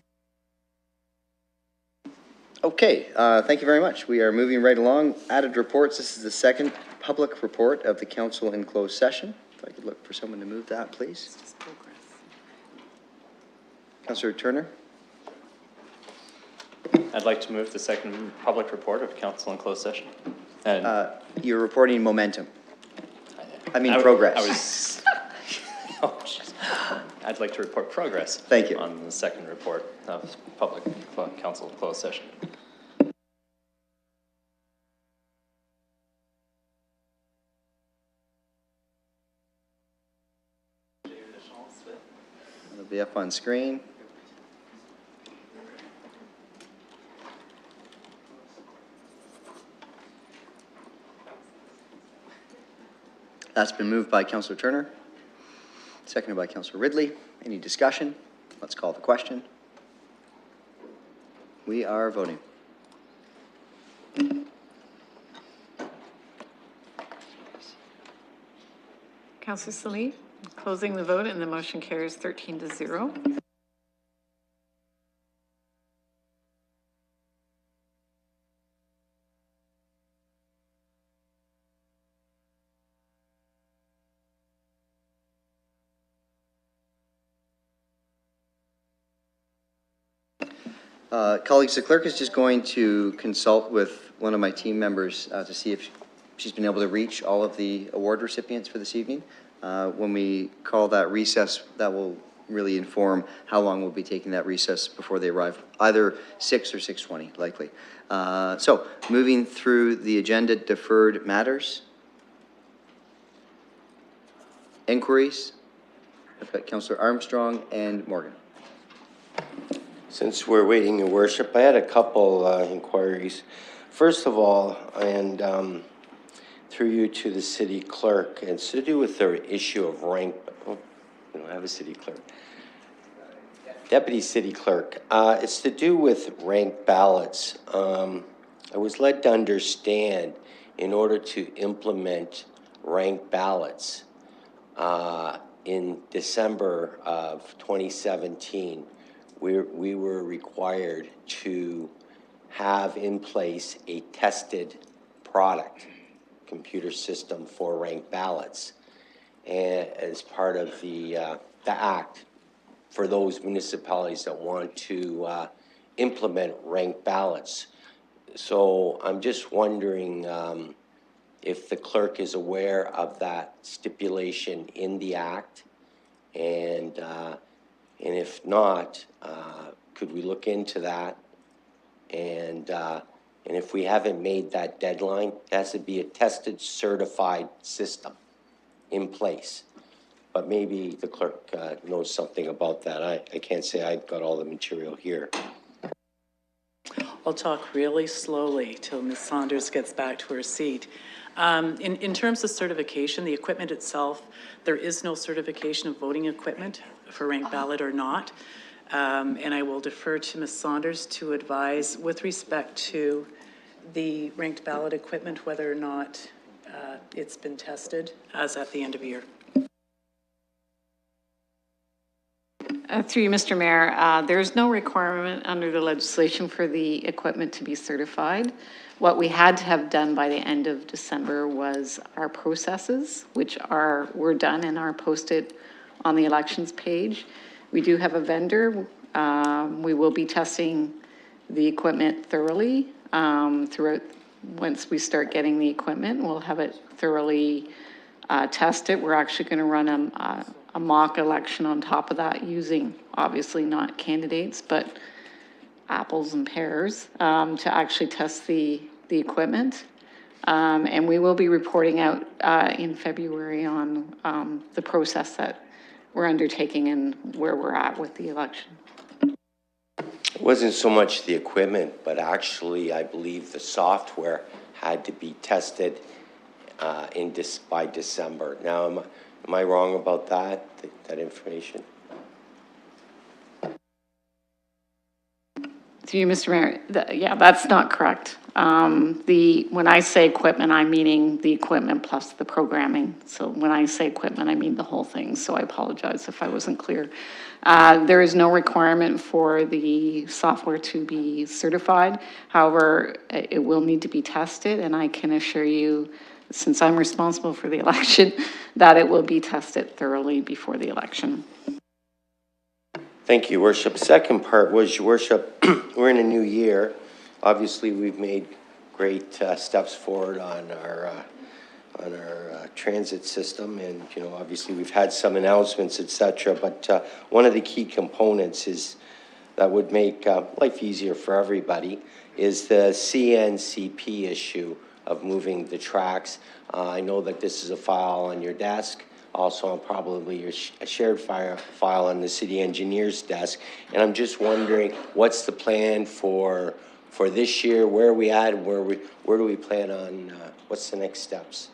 Speaker 1: Okay, thank you very much. We are moving right along. Added reports. This is the second public report of the council in closed session. If I could look for someone to move that, please. Councillor Turner.
Speaker 4: I'd like to move the second public report of council in closed session. And
Speaker 1: You're reporting momentum. I mean progress.
Speaker 4: Oh, jeez. I'd like to report progress.
Speaker 1: Thank you.
Speaker 4: On the second report of public council closed session.
Speaker 1: It'll be up on screen. That's been moved by Councillor Turner. seconded by Councillor Ridley. Any discussion? Let's call the question. We are voting.
Speaker 6: Councillor Salee, closing the vote and the motion carries 13-0.
Speaker 1: Colleagues, the clerk is just going to consult with one of my team members to see if she's been able to reach all of the award recipients for this evening. When we call that recess, that will really inform how long we'll be taking that recess before they arrive, either 6 or 6:20, likely. So, moving through the agenda, deferred matters. Inquiries. I've got Councillor Armstrong and Morgan.
Speaker 12: Since we're waiting, Your Worship, I had a couple inquiries. First of all, and through you to the city clerk, and it's to do with the issue of rank. Oh, we don't have a city clerk. Deputy City Clerk. It's to do with ranked ballots. I was led to understand in order to implement ranked ballots in December of 2017, we were required to have in place a tested product, computer system for ranked ballots, and as part of the act for those municipalities that want to implement ranked ballots. So I'm just wondering if the clerk is aware of that stipulation in the act, and if not, could we look into that? And if we haven't made that deadline, it has to be a tested, certified system in place. But maybe the clerk knows something about that. I can't say I've got all the material here.
Speaker 16: I'll talk really slowly till Ms. Saunders gets back to her seat. In terms of certification, the equipment itself, there is no certification of voting equipment for ranked ballot or not. And I will defer to Ms. Saunders to advise with respect to the ranked ballot equipment, whether or not it's been tested as at the end of the year.
Speaker 6: Through you, Mr. Mayor, there is no requirement under the legislation for the equipment to be certified. What we had to have done by the end of December was our processes, which were done and are posted on the elections page. We do have a vendor. We will be testing the equipment thoroughly throughout. Once we start getting the equipment, we'll have it thoroughly tested. We're actually going to run a mock election on top of that, using obviously not candidates, but apples and pears to actually test the equipment. And we will be reporting out in February on the process that we're undertaking and where we're at with the election.
Speaker 12: It wasn't so much the equipment, but actually I believe the software had to be tested by December. Now, am I wrong about that information?
Speaker 6: To you, Mr. Mayor, yeah, that's not correct. When I say equipment, I'm meaning the equipment plus the programming. So when I say equipment, I mean the whole thing. So I apologize if I wasn't clear. There is no requirement for the software to be certified. However, it will need to be tested, and I can assure you, since I'm responsible for the election, that it will be tested thoroughly before the election.
Speaker 12: Thank you, Worship. Second part was, Your Worship, we're in a new year. Obviously, we've made great steps forward on our transit system, and obviously we've had some announcements, etc. But one of the key components is that would make life easier for everybody is the CNCP issue of moving the tracks. I know that this is a file on your desk, also on probably a shared file on the city engineer's desk. And I'm just wondering, what's the plan for this year? Where are we at? And where do we plan on? What's the next steps?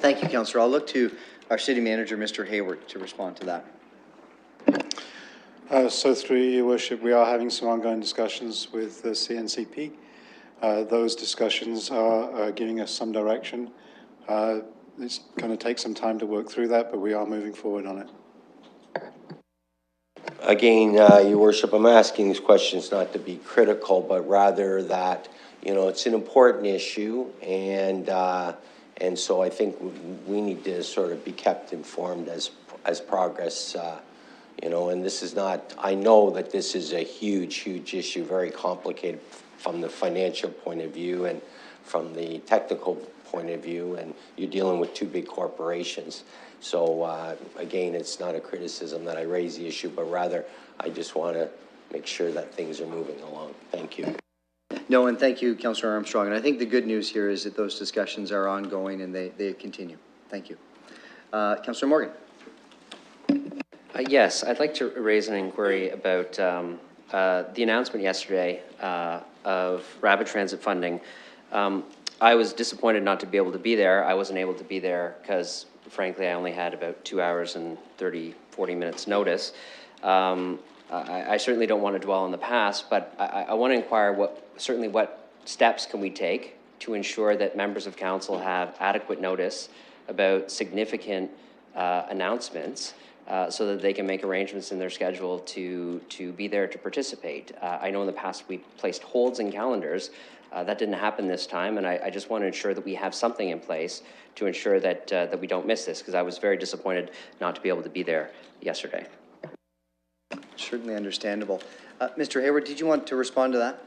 Speaker 1: Thank you, Councillor. I'll look to our city manager, Mr. Hayward, to respond to that.
Speaker 17: So through your worship, we are having some ongoing discussions with the CNC Peak. Those discussions are giving us some direction. It's going to take some time to work through that, but we are moving forward on it.
Speaker 12: Again, your worship, I'm asking these questions not to be critical, but rather that, you know, it's an important issue, and so I think we need to sort of be kept informed as progress, you know, and this is not, I know that this is a huge issue, very complicated from the financial point of view and from the technical point of view, and you're dealing with two big corporations. So again, it's not a criticism that I raise the issue, but rather I just want to make sure that things are moving along. Thank you.
Speaker 1: No, and thank you, Councillor Armstrong. And I think the good news here is that those discussions are ongoing and they continue. Thank you. Councillor Morgan.
Speaker 5: Yes, I'd like to raise an inquiry about the announcement yesterday of rapid transit funding. I was disappointed not to be able to be there. I wasn't able to be there because, frankly, I only had about 2 hours and 40 minutes notice. I certainly don't want to dwell on the past, but I want to inquire what steps can we take to ensure that members of council have adequate notice about significant announcements so that they can make arrangements in their schedule to be there to participate. I know in the past we placed holds in calendars. That didn't happen this time, and I just want to ensure that we have something in place to ensure that that we don't miss this, because I was very disappointed not to be able to be there yesterday.
Speaker 1: Certainly understandable. Mr. Hayward, did you want to respond to that?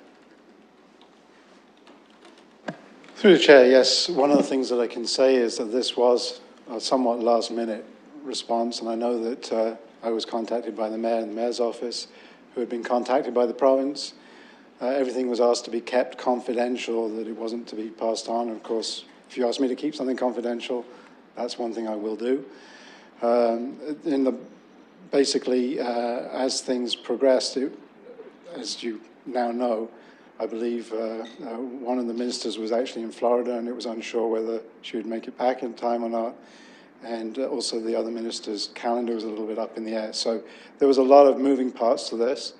Speaker 17: Through the chair, yes. One of the things that I can say is that this was a somewhat last-minute response, and I know that I was contacted by the mayor and the mayor's office, who had been contacted by the province. Everything was asked to be kept confidential, that it wasn't to be passed on. Of course, if you ask me to keep something confidential, that's one thing I will do. Basically, as things progressed, as you now know, I believe one of the ministers was actually in Florida, and it was unsure whether she would make it back in time or not. And also the other minister's calendar was a little bit up in the air. So there was a lot of moving parts to this.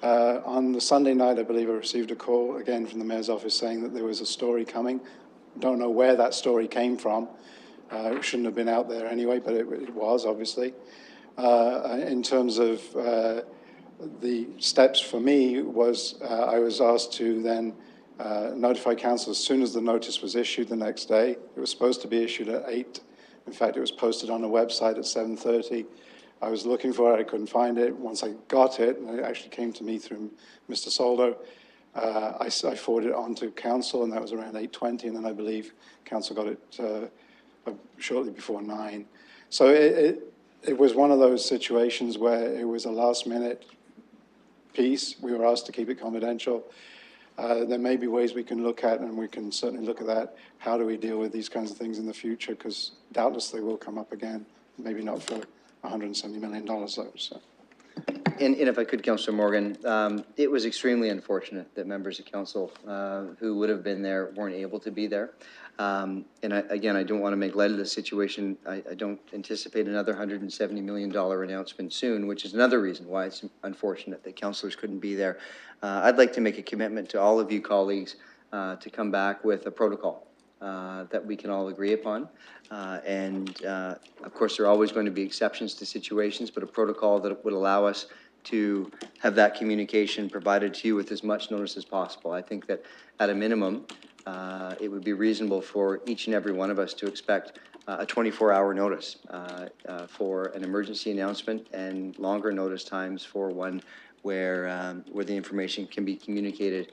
Speaker 17: On the Sunday night, I believe I received a call again from the mayor's office saying that there was a story coming. Don't know where that story came from. It shouldn't have been out there anyway, but it was, obviously. In terms of the steps for me was I was asked to then notify council as soon as the notice was issued the next day. It was supposed to be issued at 8. In fact, it was posted on the website at 7:30. I was looking for it, I couldn't find it. Once I got it, and it actually came to me through Mr. Soldo, I forwarded it on to council, and that was around 8:20, and then I believe council got it shortly before 9. So it was one of those situations where it was a last-minute piece. We were asked to keep it confidential. There may be ways we can look at, and we can certainly look at that. How do we deal with these kinds of things in the future? Because doubtless they will come up again, maybe not for $170 million though. So.
Speaker 1: And if I could, Councillor Morgan, it was extremely unfortunate that members of council who would have been there weren't able to be there. And again, I don't want to make light of the situation. I don't anticipate another $170 million announcement soon, which is another reason why it's unfortunate that councillors couldn't be there. I'd like to make a commitment to all of you colleagues to come back with a protocol that we can all agree upon. Of course, there are always going to be exceptions to situations, but a protocol that would allow us to have that communication provided to you with as much notice as possible. I think that at a minimum, it would be reasonable for each and every one of us to expect a 24-hour notice for an emergency announcement, and longer notice times for one where the information can be communicated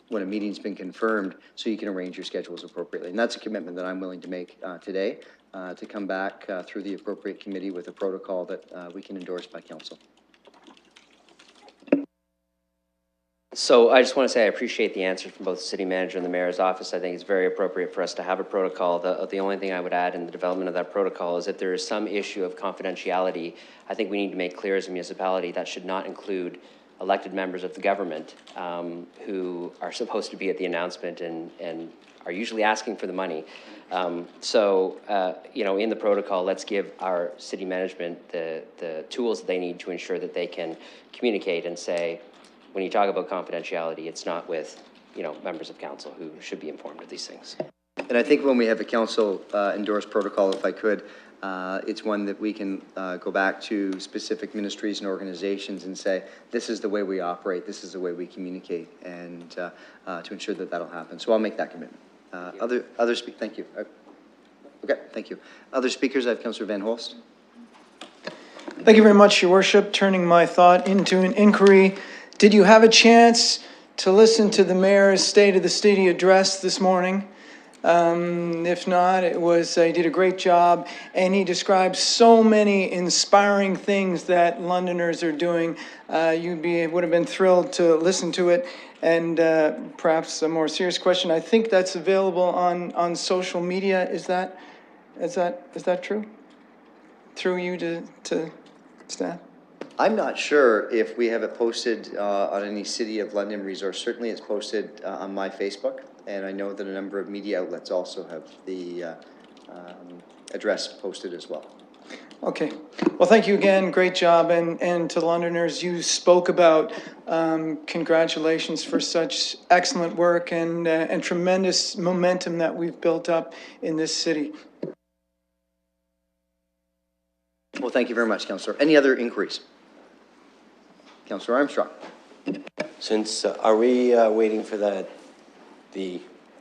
Speaker 1: when a meeting's been confirmed, so you can arrange your schedules appropriately. And that's a commitment that I'm willing to make today, to come back through the appropriate committee with a protocol that we can endorse by council.
Speaker 5: So I just want to say I appreciate the answer from both the city manager and the mayor's office. I think it's very appropriate for us to have a protocol. The only thing I would add in the development of that protocol is if there is some issue of confidentiality, I think we need to make clear as a municipality that should not include elected members of the government who are supposed to be at the announcement and are usually asking for the money. You know, in the protocol, let's give our city management the tools that they need to ensure that they can communicate and say, when you talk about confidentiality, it's not with, you know, members of council who should be informed of these things.
Speaker 1: And I think when we have a council endorsed protocol, if I could, it's one that we can go back to specific ministries and organizations and say, this is the way we operate, this is the way we communicate, and to ensure that that'll happen. So I'll make that commitment. Thank you. Okay, thank you. Other speakers, I have Councillor Van Holst.
Speaker 14: Thank you very much, Your Worship. Turning my thought into an inquiry. Did you have a chance to listen to the Mayor's State of the City address this morning? If not, he did a great job, and he described so many inspiring things that Londoners are doing. Would have been thrilled to listen to it. And perhaps a more serious question, I think that's available on social media. Is that true? Through you to staff?
Speaker 1: I'm not sure if we have it posted on any City of London resource. Certainly it's posted on my Facebook, and I know that a number of media outlets also have the address posted as well.
Speaker 14: Okay. Well, thank you again. Great job. And to Londoners, you spoke about congratulations for such excellent work and tremendous momentum that we've built up in this city.
Speaker 1: Well, thank you very much, Councillor. Any other inquiries? Councillor Armstrong.
Speaker 12: Since, are we waiting for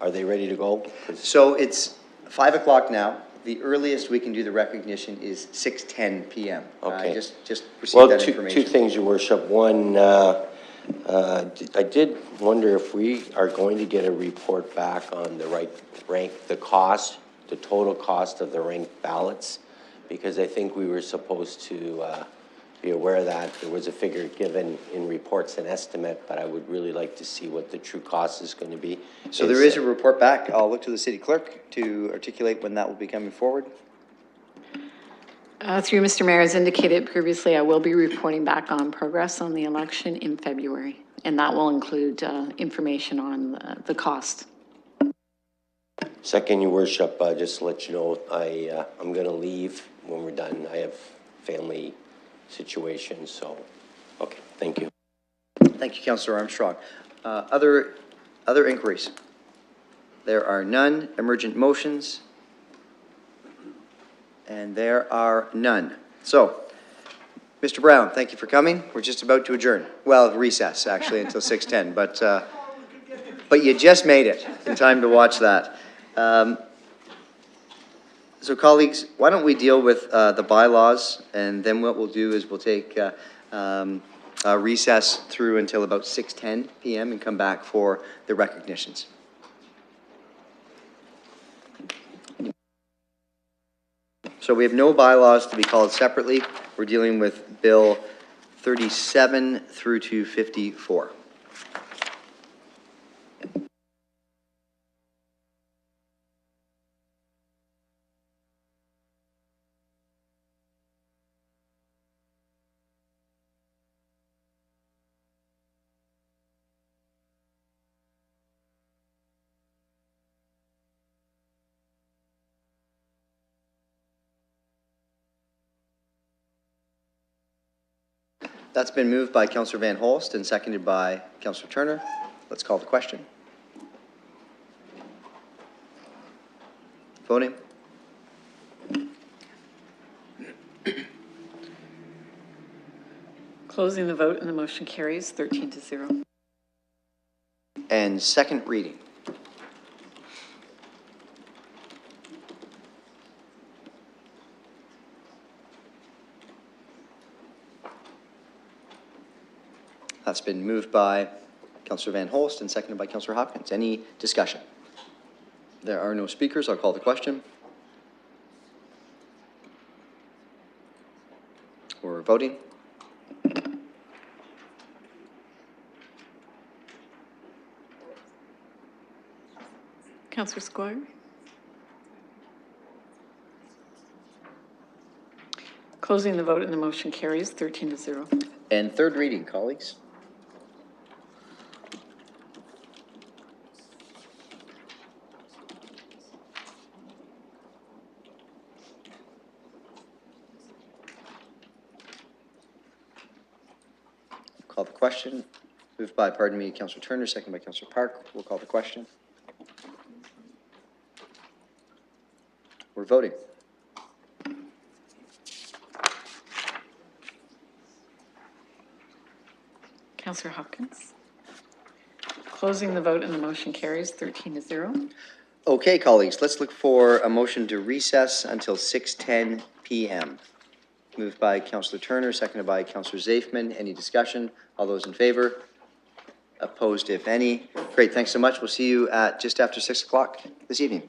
Speaker 12: are they ready to go?
Speaker 1: So it's 5 o'clock now. The earliest we can do the recognition is 6:10 p.m.
Speaker 12: Okay.
Speaker 1: Just received that
Speaker 12: Well,
Speaker 1: information.
Speaker 12: two things, Your Worship. One, I did wonder if we are going to get a report back on the the total cost of the ranked ballots, because I think we were supposed to be aware of that. There was a figure given in reports, an estimate, but I would really like to see what the true cost is going to be.
Speaker 1: So there is a report back. I'll look to the city clerk to articulate when that will be coming forward.
Speaker 6: Through Mr. Mayor, as indicated previously, I will be reporting back on progress on the election in February, and that will include information on the cost.
Speaker 12: Second, Your Worship, just to let you know, I'm going to leave when we're done. I have family situations, so, okay, thank you.
Speaker 1: Thank you, Councillor Armstrong. Other inquiries? There are none. Emergent motions? And there are none. So, Mr. Brown, thank you for coming. We're just about to adjourn. Well, recess, actually, until 6:10, but you just made it in time to watch that. So colleagues, why don't we deal with the bylaws, and then what we'll do is we'll take a recess through until about 6:10 p.m. and come back for the recognitions. So we have no bylaws to be called separately. We're dealing with Bill 37 through to 54. That's been moved by Councillor Van Holst and seconded by Councillor Turner. Let's call the question. Voting.
Speaker 6: Closing the vote and the motion carries 13-0.
Speaker 1: And second reading. That's been moved by Councillor Van Holst and seconded by Councillor Hopkins. Any discussion? There are no speakers. I'll call the question. We're voting.
Speaker 6: Councillor Squire. Closing the vote and the motion carries 13-0.
Speaker 1: And third reading, colleagues. Call the question. Moved by, pardon me, Councillor Turner, second by Councillor Park. We'll call the question. We're voting.
Speaker 6: Councillor Hopkins. Closing the vote and the motion carries 13-0.
Speaker 1: Okay, colleagues, let's look for a motion to recess until 6:10 p.m. Moved by Councillor Turner, seconded by Councillor Zafman. Any discussion? All those in favor? Opposed, if any? Great, thanks so much. We'll see you at just after 6 o'clock this evening.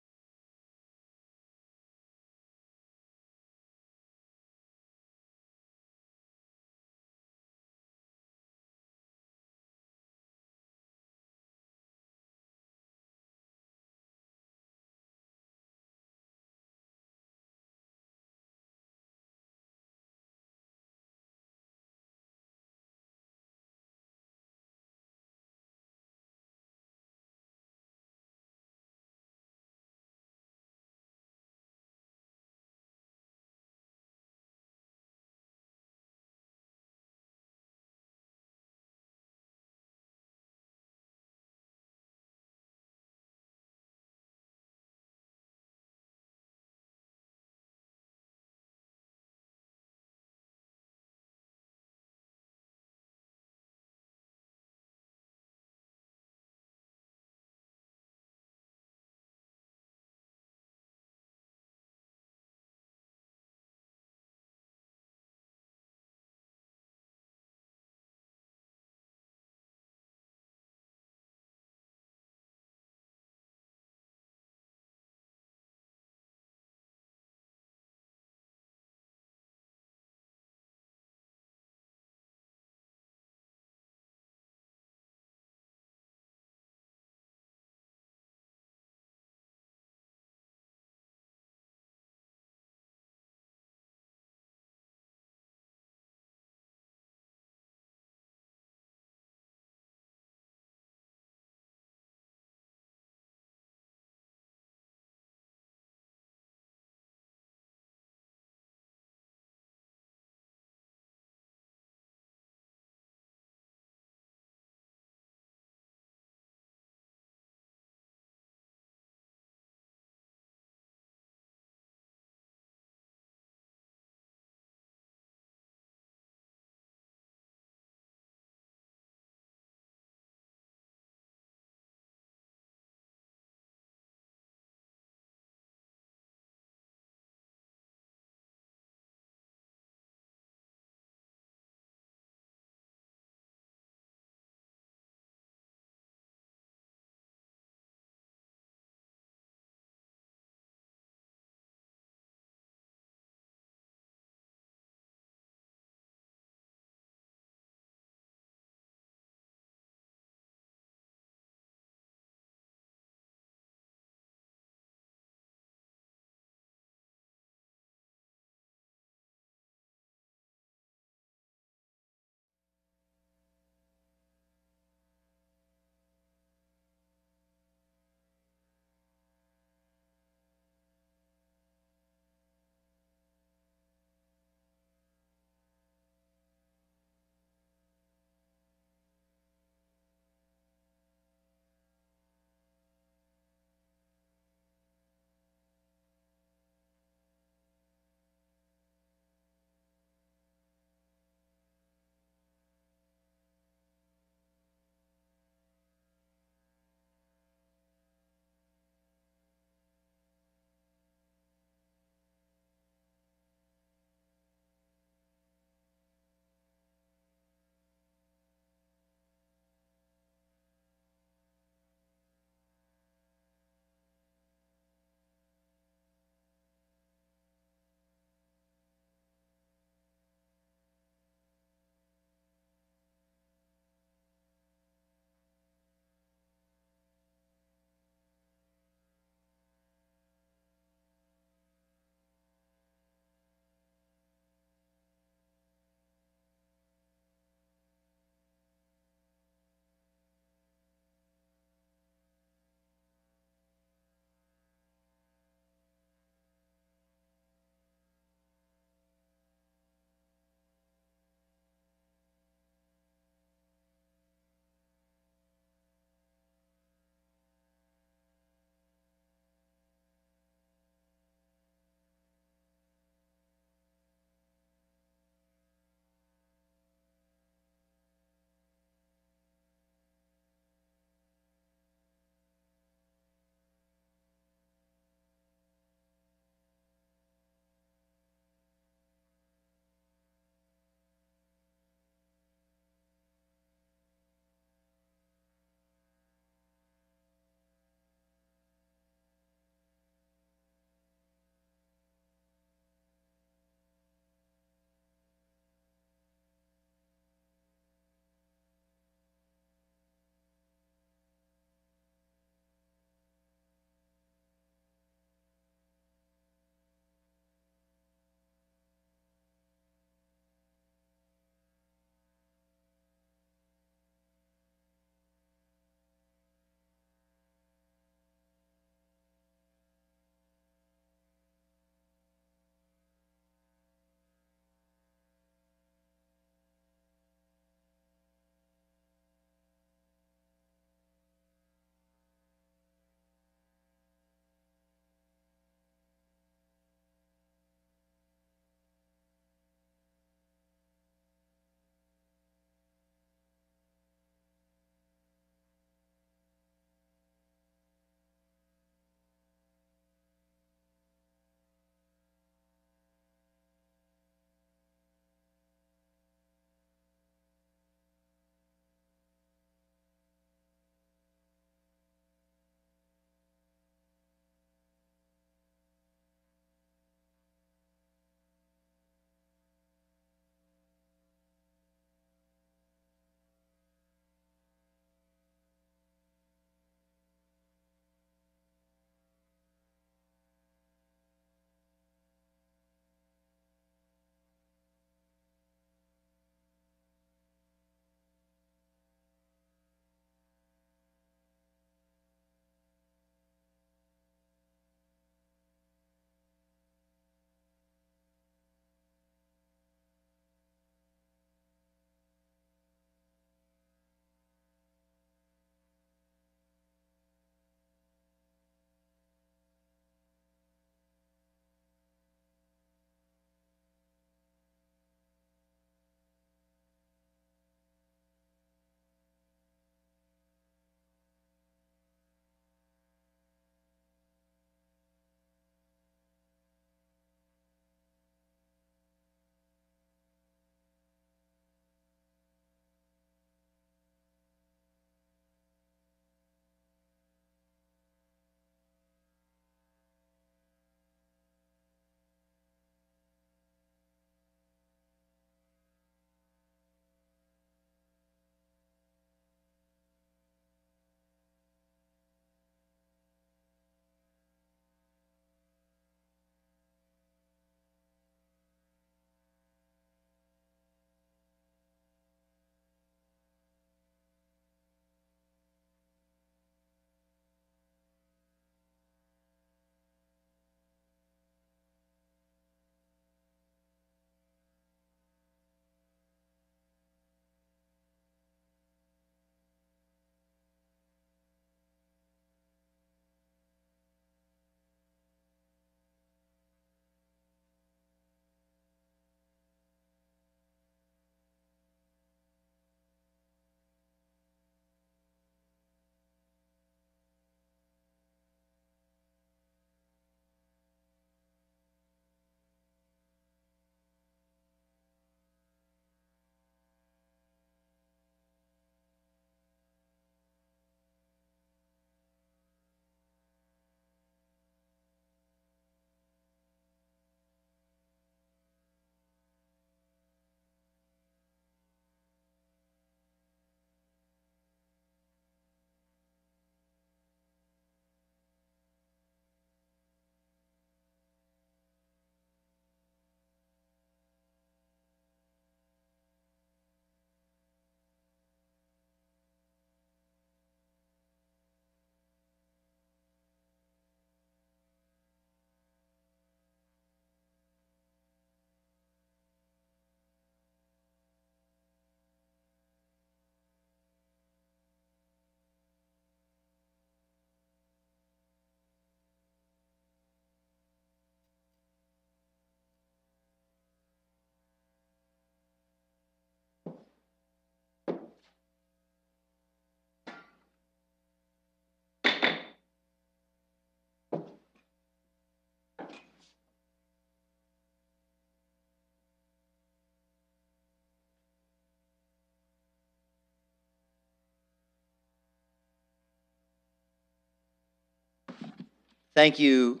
Speaker 1: Thank you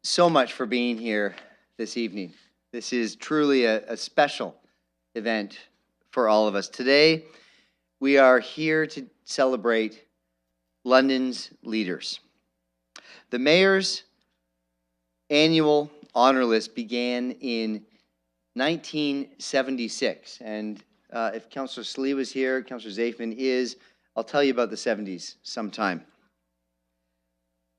Speaker 1: so much for being here this evening. This is truly a special event for all of us. Today, we are here to celebrate London's leaders. The Mayor's annual honor list began in 1976, and if Councillor Slee was here, Councillor Zafman is, I'll tell you about the 70s sometime.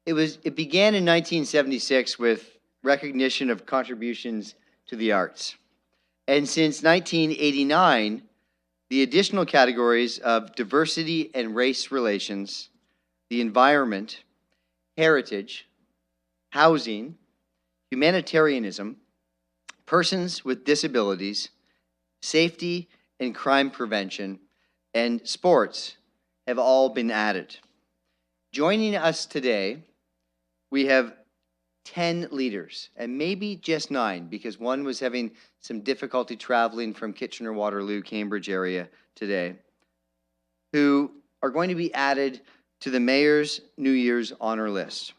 Speaker 1: It began in 1976 with recognition of contributions to the arts. And since 1989, the additional categories of diversity and race relations, the environment, heritage, housing, humanitarianism, persons with disabilities, safety and crime prevention, and sports have all been added. Joining us today, we have 10 leaders, and maybe just 9, because one was having some difficulty traveling from Kitchener-Waterloo, Cambridge area today, who are going to be added to the Mayor's New Year's honor list.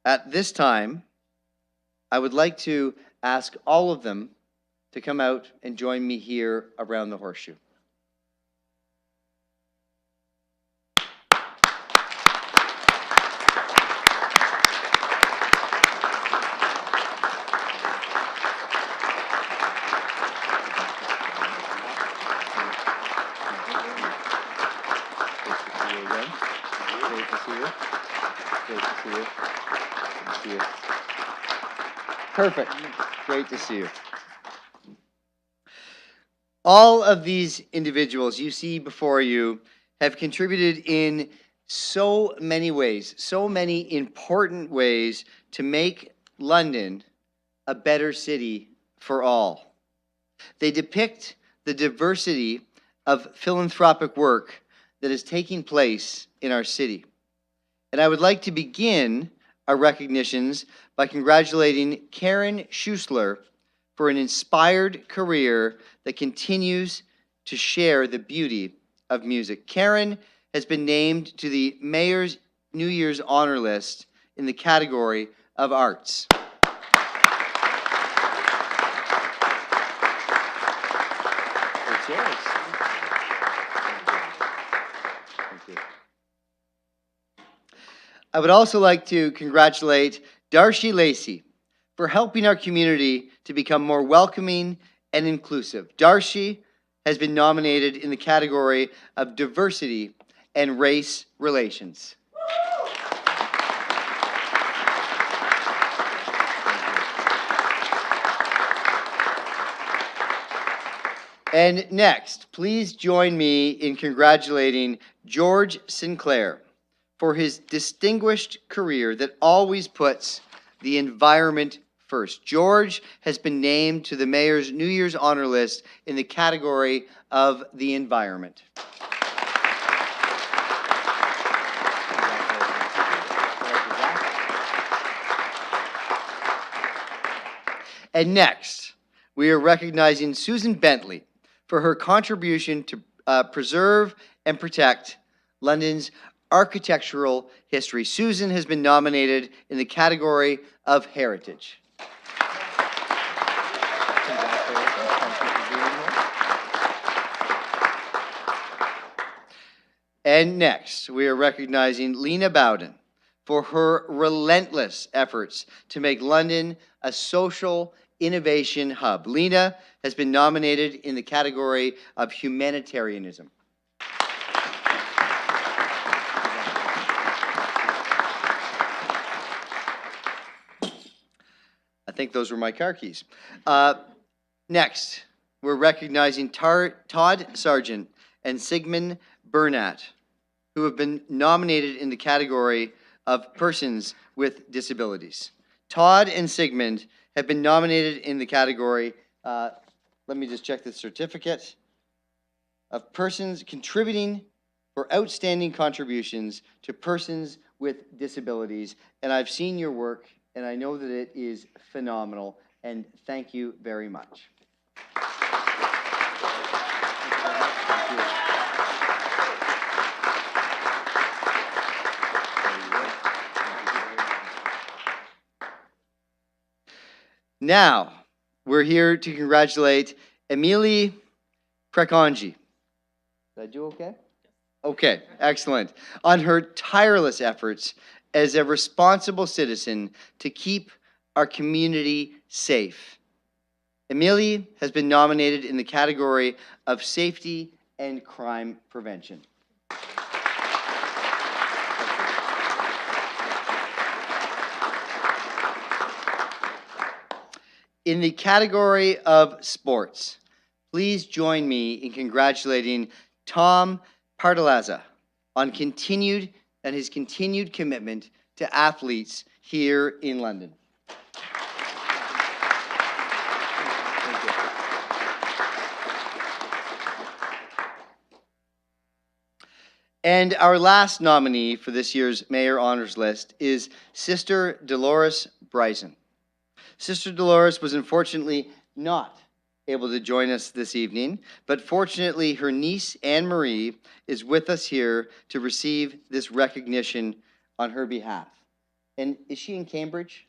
Speaker 1: At this time, I would like to ask all of them to come out and join me here around the horseshoe. Perfect. Great to see you. All of these individuals you see before you have contributed in so many ways, so many important ways to make London a better city for all. They depict the diversity of philanthropic work that is taking place in our city. And I would like to begin our recognitions by congratulating Karen Schussler for an inspired career that continues to share the beauty of music. Karen has been named to the Mayor's New Year's honor list in the category of arts. It's yours. Thank you. I would also like to congratulate Darcy Lacey for helping our community to become more welcoming and inclusive. Darcy has been nominated in the category of diversity and race relations. And next, please join me in congratulating George Sinclair for his distinguished career that always puts the environment first. George has been named to the Mayor's New Year's honor list in the category of the environment. And next, we are recognizing Susan Bentley for her contribution to preserve and protect London's architectural history. Susan has been nominated in the category of heritage. And next, we are recognizing Lena Bowden for her relentless efforts to make London a social innovation hub. Lena has been nominated in the category of humanitarianism. I think those were my car keys. Next, we're recognizing Todd Sargent and Sigmund Bernat, who have been nominated in the category of persons with disabilities. Todd and Sigmund have been nominated in the category, let me just check the certificate, of persons contributing for outstanding contributions to persons with disabilities. And I've seen your work, and I know that it is phenomenal, and thank you very much. Now, we're here to congratulate Emily Krekonji. Did I do okay? Okay, excellent. On her tireless efforts as a responsible citizen to keep our community safe. Emily has been nominated in the category of Safety and Crime Prevention. In the category of Sports, please join me in congratulating Tom Partalazza on his continued commitment to athletes here in London. And our last nominee for this year's Mayor Honors List is Sister Dolores Bryson. Sister Dolores was unfortunately not able to join us this evening, but fortunately her niece Anne-Marie is with us here to receive this recognition on her behalf. And is she in Cambridge?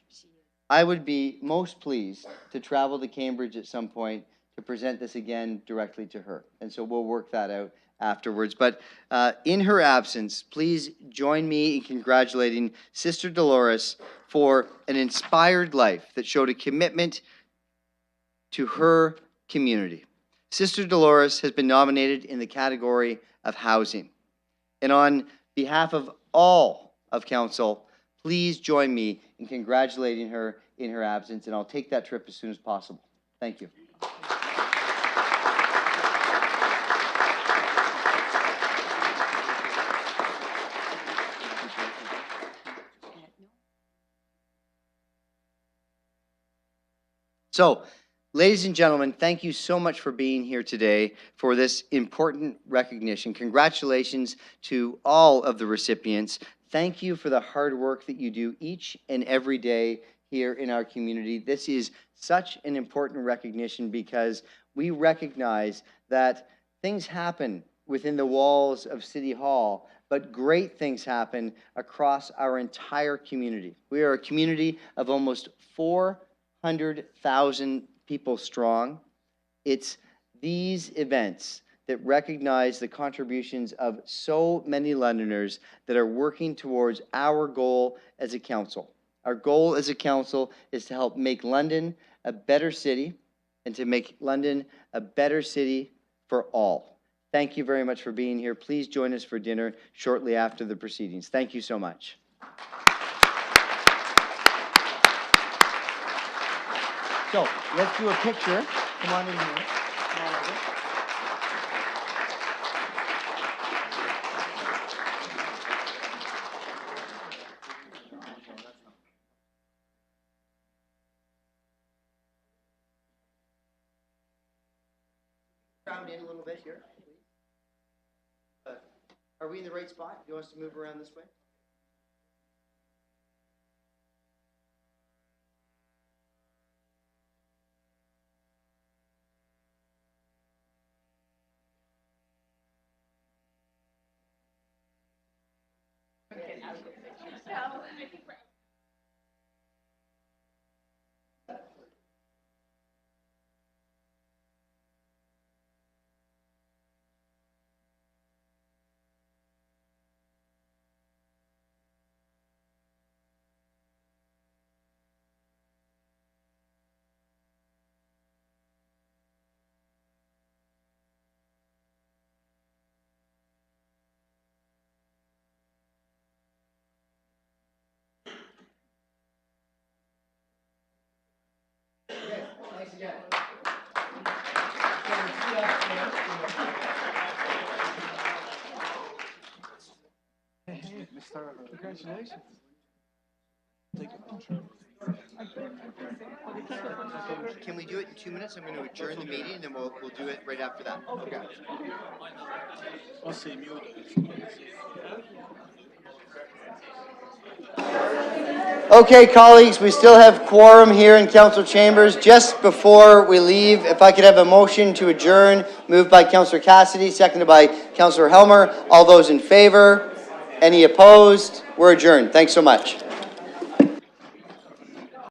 Speaker 1: I would be most pleased to travel to Cambridge at some point to present this again directly to her. And so we'll work that out afterwards. But in her absence, please join me in congratulating Sister Dolores for an inspired life that showed a commitment to her community. Sister Dolores has been nominated in the category of housing. And on behalf of all of Council, please join me in congratulating her in her absence, and I'll take that trip as soon as possible. Thank you. So, ladies and gentlemen, thank you so much for being here today for this important recognition. Congratulations to all of the recipients. Thank you for the hard work that you do each and every day here in our community. This is such an important recognition because we recognize that things happen within the walls of City Hall, but great things happen across our entire community. We are a community of almost 400,000 people strong. It's these events that recognize the contributions of so many Londoners that are working towards our goal as a council. Our goal as a council is to help make London a better city and to make London a better city for all. Thank you very much for being here. Please join us for dinner shortly after the proceedings. Thank you so much. So let's do a picture. Come on in here. Come on over. Round in a little bit here, please. Are we in the right spot? Do you want us to move around this way? Thanks again. Hey, congratulations. Can we do it in 2 minutes? I'm going to adjourn the meeting and then we'll do it right after that. Okay. Okay, colleagues, we still have quorum here in council chambers. Just before we leave, if I could have a motion to adjourn, moved by Councillor Cassidy, seconded by Councillor Elmer. All those in favor? Any opposed? We're adjourned. Thanks so much.